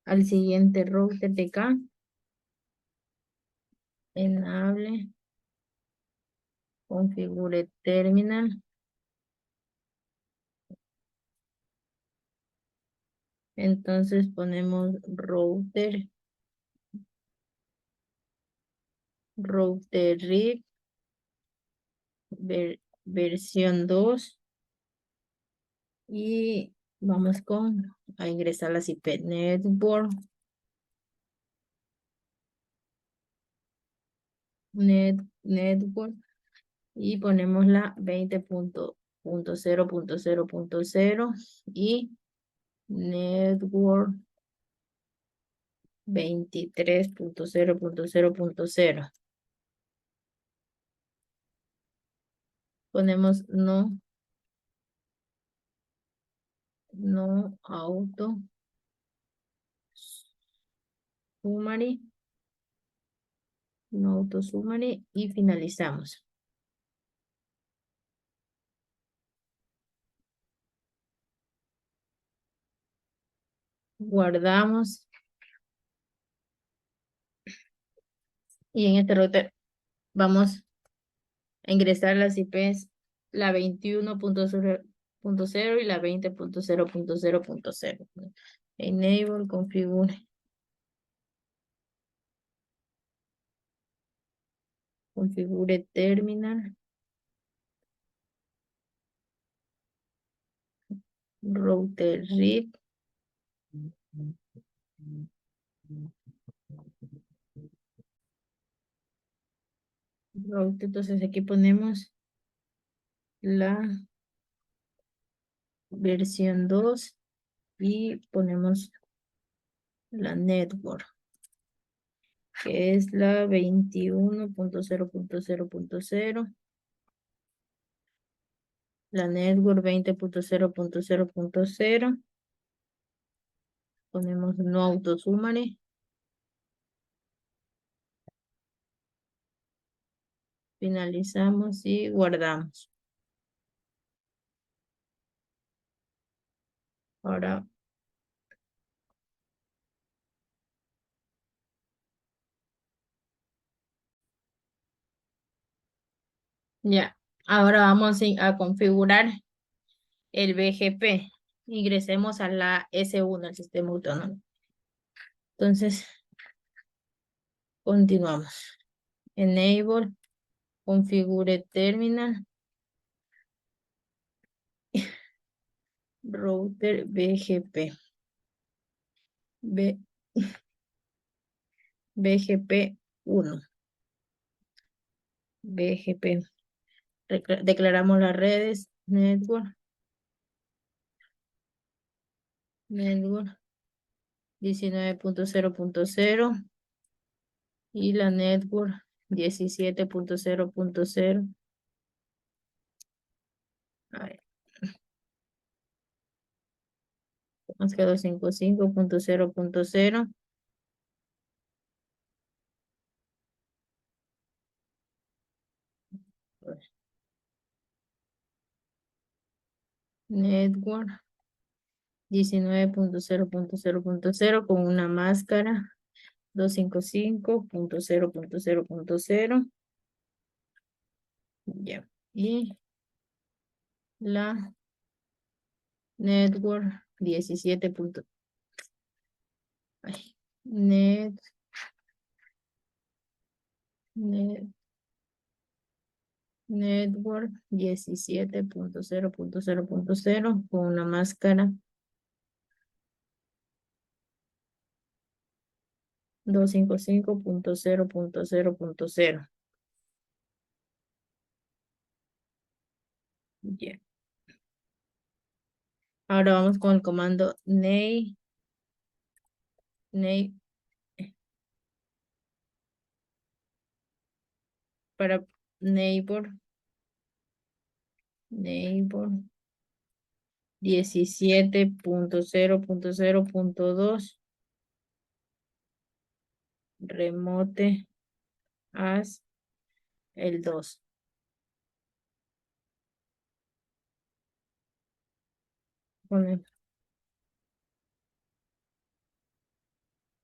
al siguiente router de acá. Enable, configure terminal. Entonces ponemos router RIP versión 2 y vamos a ingresar las IP network y ponemos la 20.0.0.0 y network 23.0.0.0. Ponemos no auto summary, no auto summary y finalizamos. Guardamos Y en este router vamos a ingresar las IPs, la 21.0.0 y la 20.0.0.0. Enable, configure terminal, router read, router. Entonces aquí ponemos la versión 2 y ponemos la network, que es la 21.0.0.0.0, la network 20.0.0.0, ponemos no autosummary, finalizamos y guardamos. Ahora, ya, ahora vamos a configurar el BGP. Ingresemos a la S1, el sistema autónomo. Entonces, continuamos. Enable, configure terminal, router BGP. BGP 1. BGP. Declaramos las redes. Network 19.0.0 y la network 17.0.0. A ver, nos quedó 55.0.0. Network 19.0.0.0 con una máscara 255.0.0.0. Ya. Y la network 17. Net, network 17.0.0.0 con una máscara 255.0.0.0. Ya. Ahora vamos con el comando name para neighbor 17.0.0.2 remote as el 2. Pone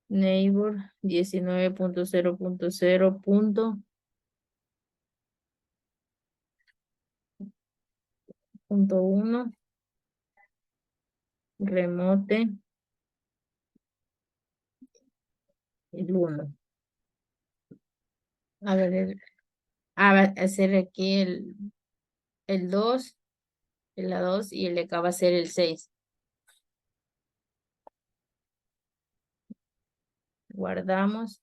neighbor 19.0.0.1 remote el 1. A ver, va a hacer aquí el 2, la 2 y el de acá va a ser el 6. Guardamos.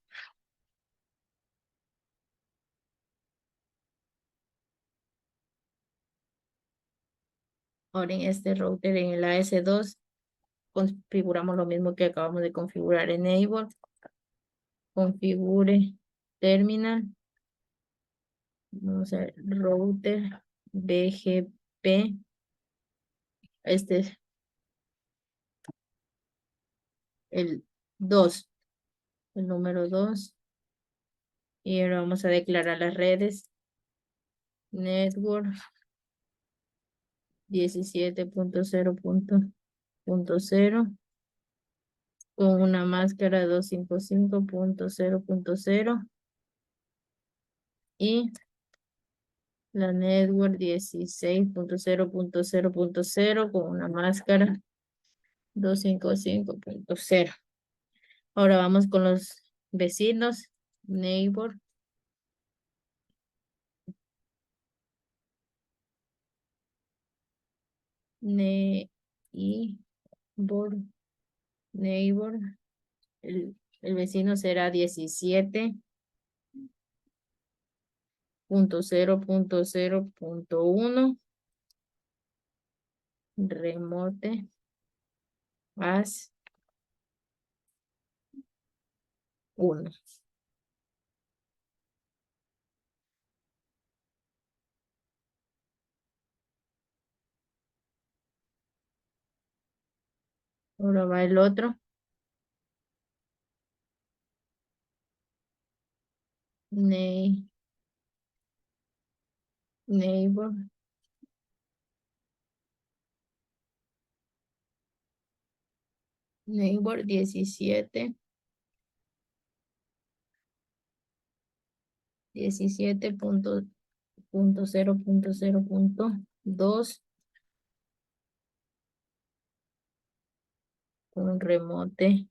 Ahora en este router, en el AS2, configuramos lo mismo que acabamos de configurar. Enable, configure terminal. Vamos a ver, router BGP. Este es el 2, el número 2. Y ahora vamos a declarar las redes. Network 17.0.0 con una máscara 255.0.0 Y la network 16.0.0.0.0 con una máscara 255.0. Ahora vamos con los vecinos. Neighbor. Neighbor. Neighbor. El vecino será 17.0.0.1. Remote as 1. Ahora va el otro. Neighbor. Neighbor 17.0.0.2 con remote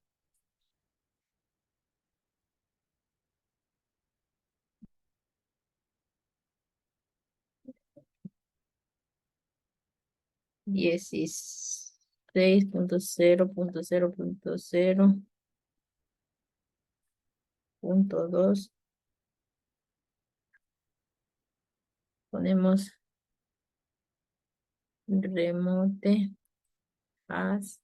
16.0.0.0.2. Ponemos remote as.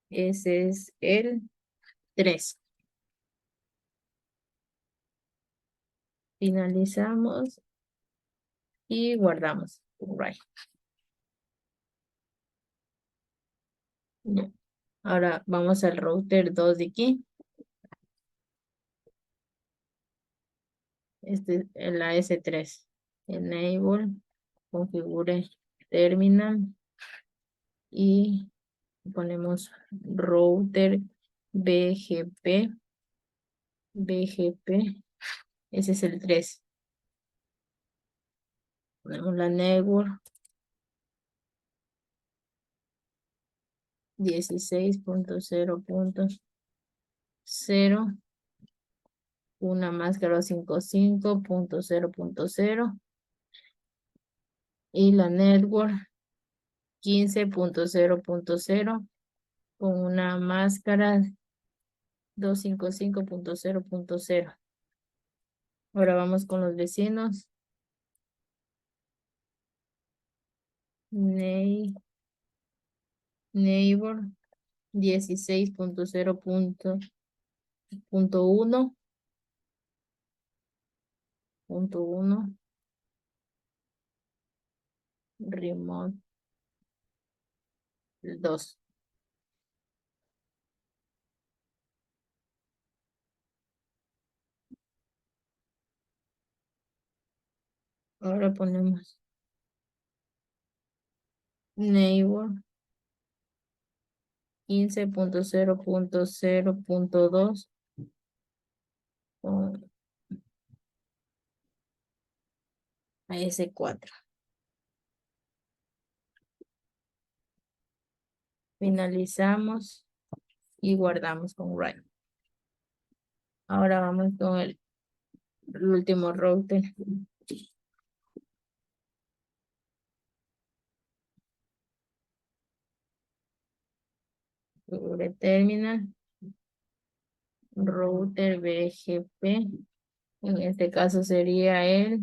Ese es el 3. Finalizamos y guardamos. Right. Ya. Ahora vamos al router 2 de aquí. Este es la S3. Enable, configure terminal y ponemos router BGP. Ese es el 3. Ponemos la network 16.0.0. Una máscara 55.0.0 y la network 15.0.0 con una máscara 255.0.0. Ahora vamos con los vecinos. Neighbor 16.0.1. Remote 2. Ahora ponemos neighbor 15.0.0.2 con AS4. Finalizamos y guardamos con write. Ahora vamos con el último router. Configure terminal. Router BGP. En este caso sería el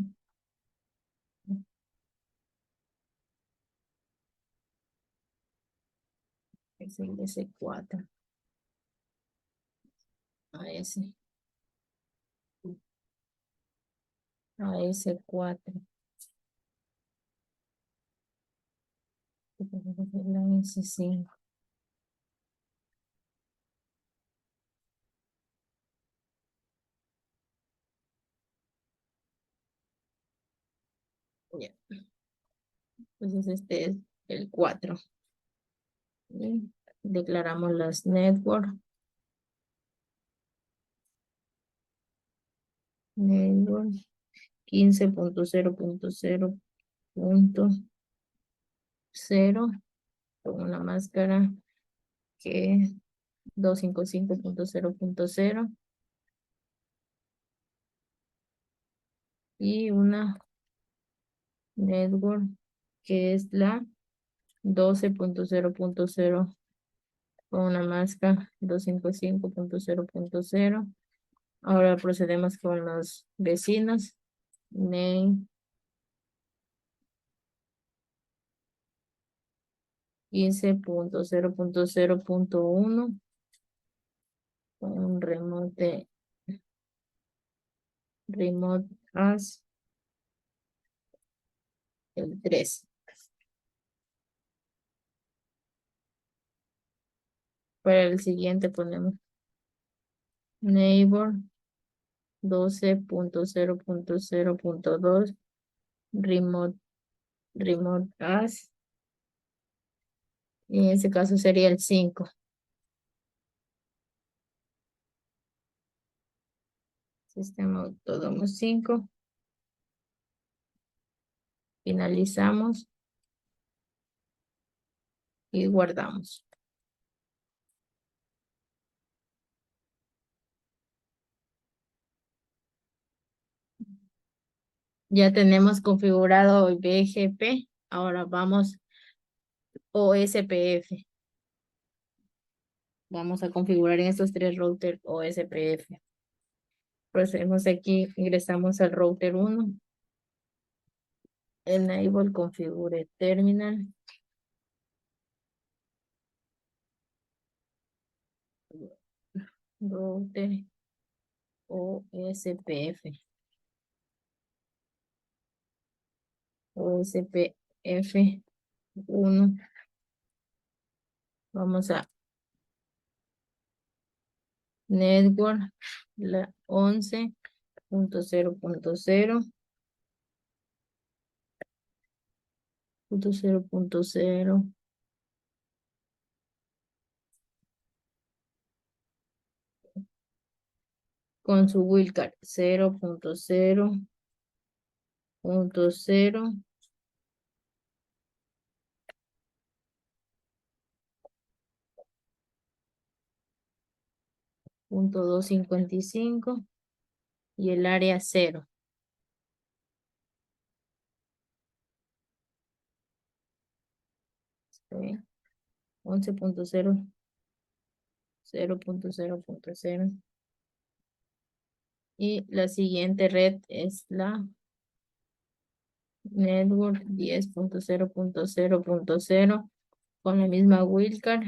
S4. AS4. La S5. Ya. Entonces este es el 4. Y declaramos las network. network 15.0.0.0 con una máscara que 255.0.0 y una network que es la 12.0.0 con una máscara 255.0.0. Ahora procedemos con los vecinos. Name 15.0.0.1 con un remote as el 3. Para el siguiente ponemos neighbor 12.0.0.2 remote as, y en ese caso sería el 5. Sistema autónomo 5. Finalizamos y guardamos. Ya tenemos configurado el BGP. Ahora vamos OSPF. Vamos a configurar en estos 3 routers OSPF. Procedemos aquí, ingresamos al router 1. Enable configure terminal. Router OSPF. OSPF 1. Vamos a network la 11.0.0.0 con su wildcard 0.0.0 .255 y el área 0. 11.0 0.0.0 y la siguiente red es la network 10.0.0.0 con la misma wildcard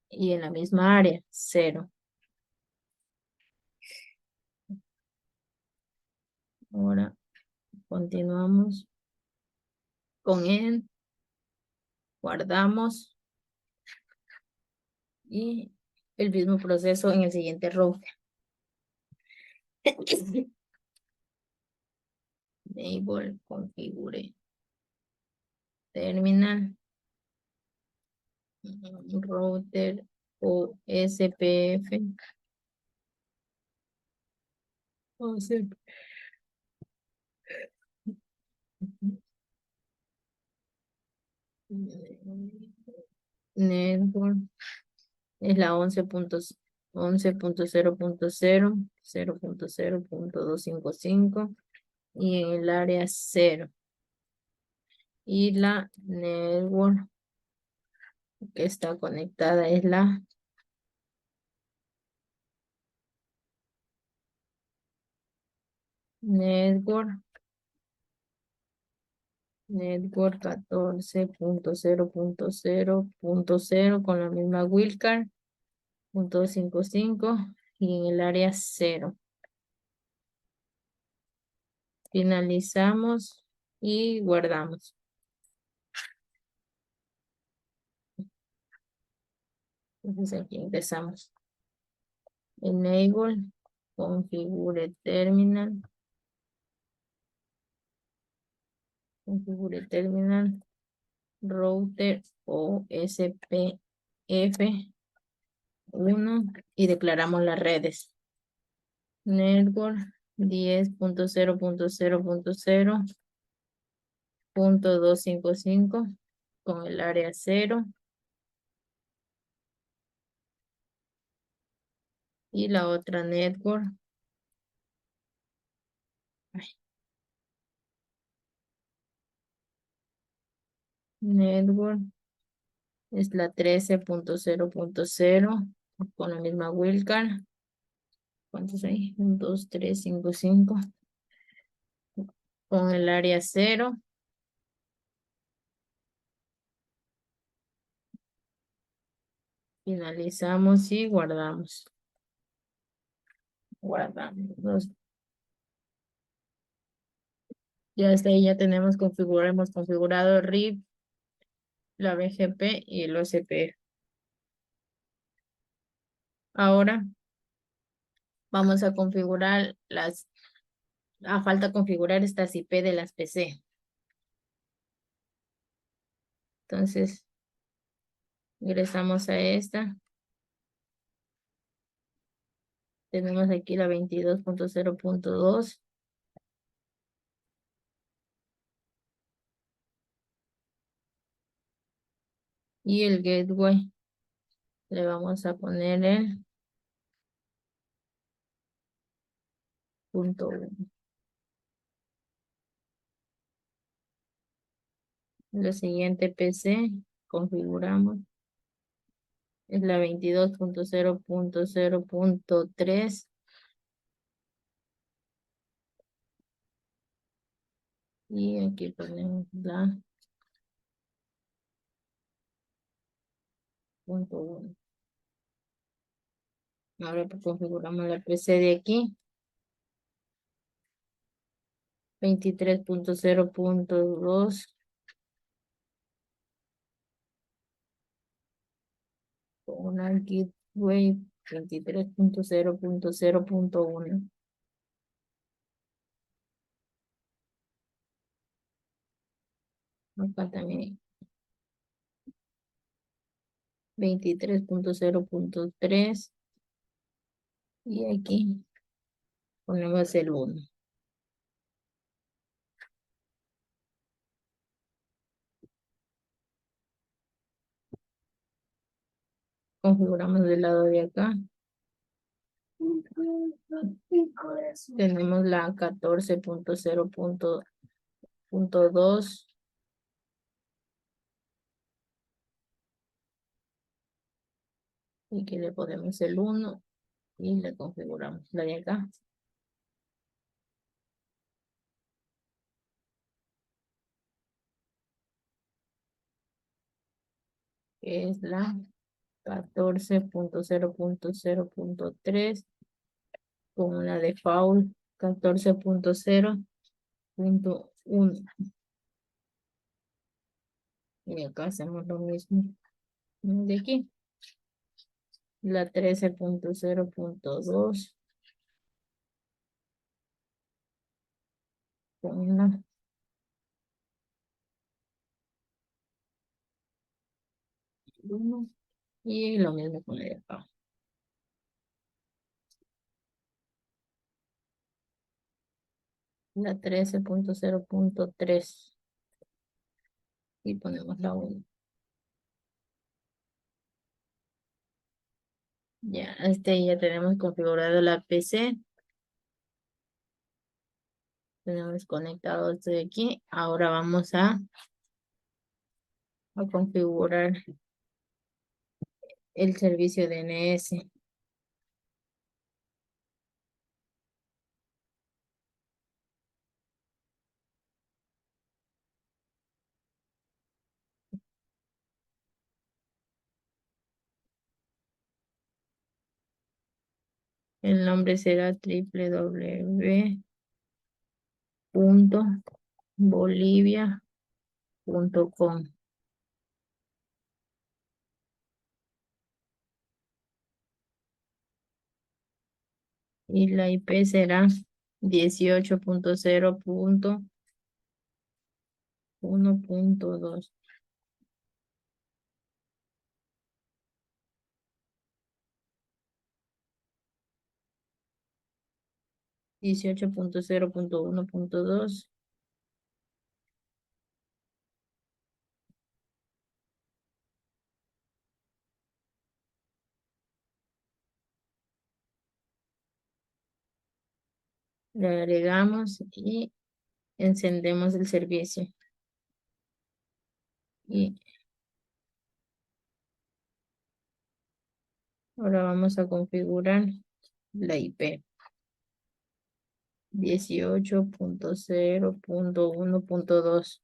y en la misma área 0. Ahora continuamos con él, guardamos y el mismo proceso en el siguiente router. Enable configure terminal router o SPF network es la 11.0.0.0.255 y en el área 0. Y la network que está conectada es la network 14.0.0.0 con la misma wildcard .255 y en el área 0. Finalizamos y guardamos. Entonces aquí empezamos. Enable, configure terminal. Configure terminal. Router OSPF 1 y declaramos las redes. Network 10.0.0.0.255 con el área 0 y la otra network. Network es la 13.0.0 con la misma wildcard. ¿Cuántos hay? 1, 2, 3, 5, 5. Con el área 0. Finalizamos y guardamos. Guardamos. Ya está ahí, ya tenemos configurado, hemos configurado el RIP, la BGP y el OCP. Ahora vamos a configurar falta configurar estas IP de las PC. Entonces, ingresamos a esta. Tenemos aquí la 22.0.2. Y el gateway le vamos a poner el .1. La siguiente PC configuramos es la 22.0.0.3 y aquí ponemos la .1. Ahora pues configuramos la PC de aquí 23.0.2 con una gateway 23.0.0.1. Acá también 23.0.3 y aquí ponemos el 1. Configuramos del lado de acá. Tenemos la 14.0.2 y que le ponemos el 1 y le configuramos la de acá. Que es la 14.0.0.3 con una default 14.0.1. Y acá hacemos lo mismo de aquí. La 13.0.2 con una uno, y lo mismo con la de acá. La 13.0.3 y ponemos la 1. Ya, ya tenemos configurado la PC. Tenemos conectado esto de aquí. Ahora vamos a configurar el servicio DNS. El nombre será www.bolivia.com. Y la IP será 18.0.1.2. 18.0.1.2. Le agregamos y encendemos el servicio. Y ahora vamos a configurar la IP 18.0.1.2.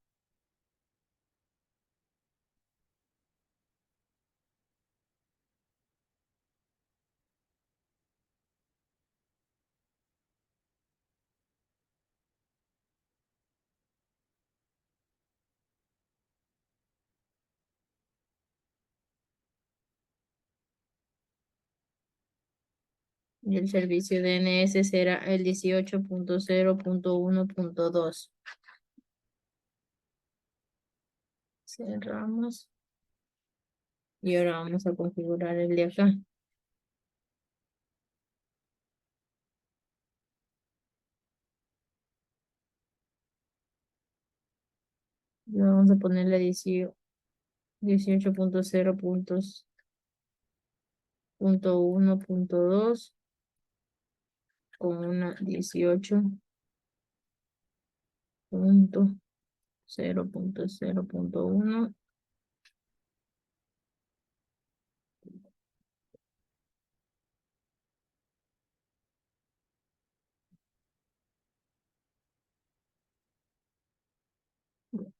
Y el servicio DNS será el 18.0.1.2. Cerramos. Y ahora vamos a configurar el de acá. Le vamos a poner la 18.0.1.2 con una 18.0.0.1.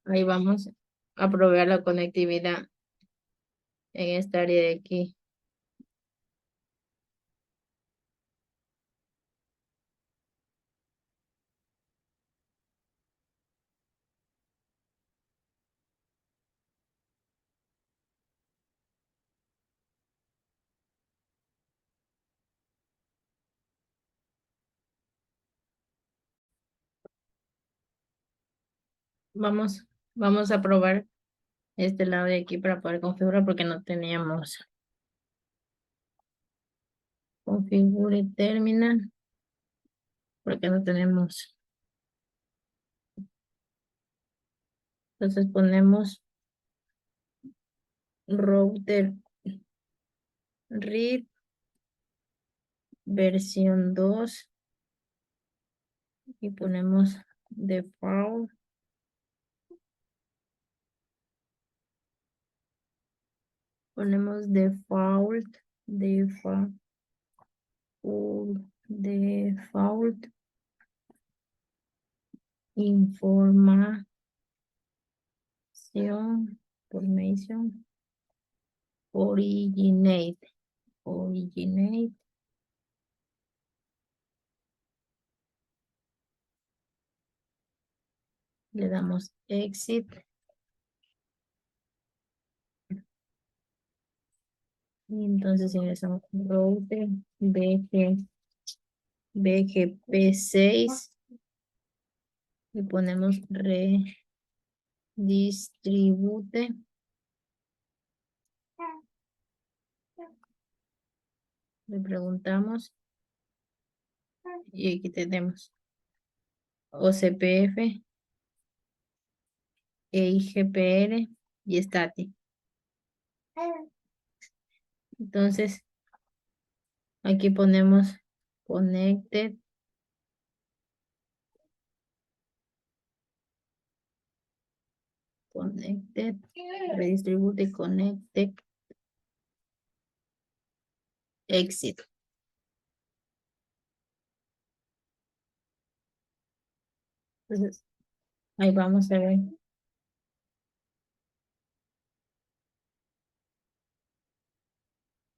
Ahí vamos a probar la conectividad en esta área de aquí. Vamos a probar este lado de aquí para poder configurar porque no teníamos. Configure terminal porque no tenemos. Entonces ponemos router read versión 2 y ponemos default. Ponemos default information originate le damos exit y entonces ingresamos router BGP6 y ponemos redistribute. Le preguntamos y aquí tenemos OCPF, EIGPR y static. Entonces aquí ponemos connected, redistribute, connected, exit. Entonces ahí vamos a ver.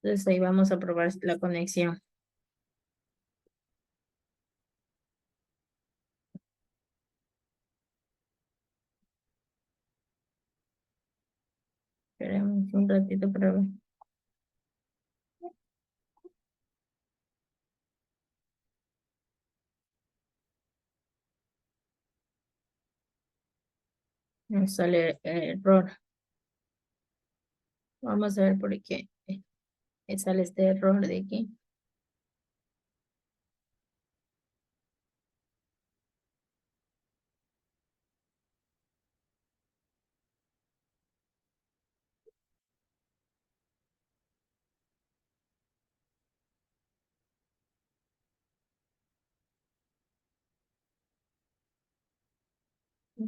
Entonces ahí vamos a probar la conexión. Esperemos un ratito para ver. Nos sale error. Vamos a ver por qué sale este error de aquí.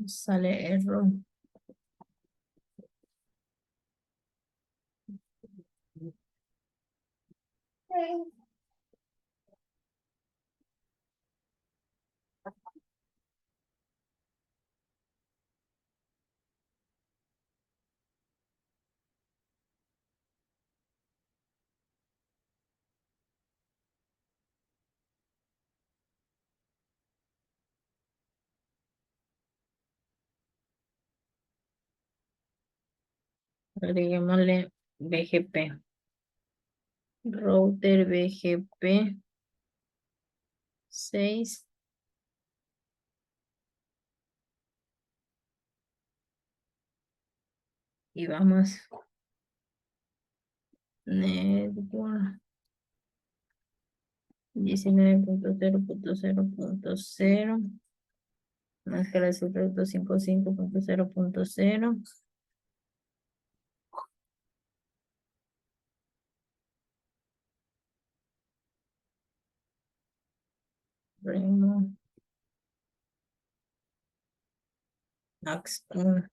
Sale error. Agreguémosle BGP. Router BGP 6. Y vamos. Network 19.0.0.0. Máscara de secreto 55.0.0. Remote access.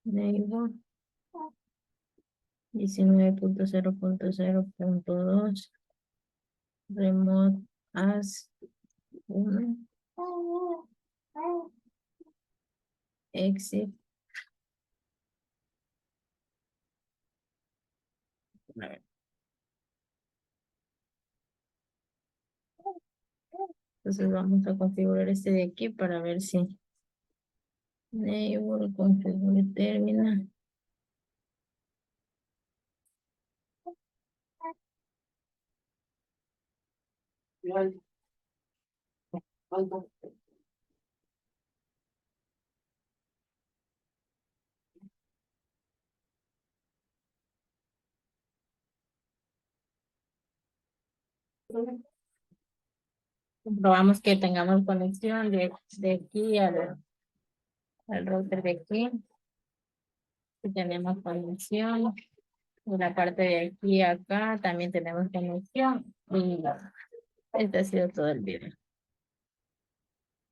Neighbor 19.0.0.2. Remote as 1. Exit. Entonces vamos a configurar este de aquí para ver si neighbor configure terminal. Igual. Alto. Comprobamos que tengamos conexión de aquí al router de aquí. Que tenemos conexión. Y la parte de aquí a acá también tenemos conexión. Y este ha sido todo el video.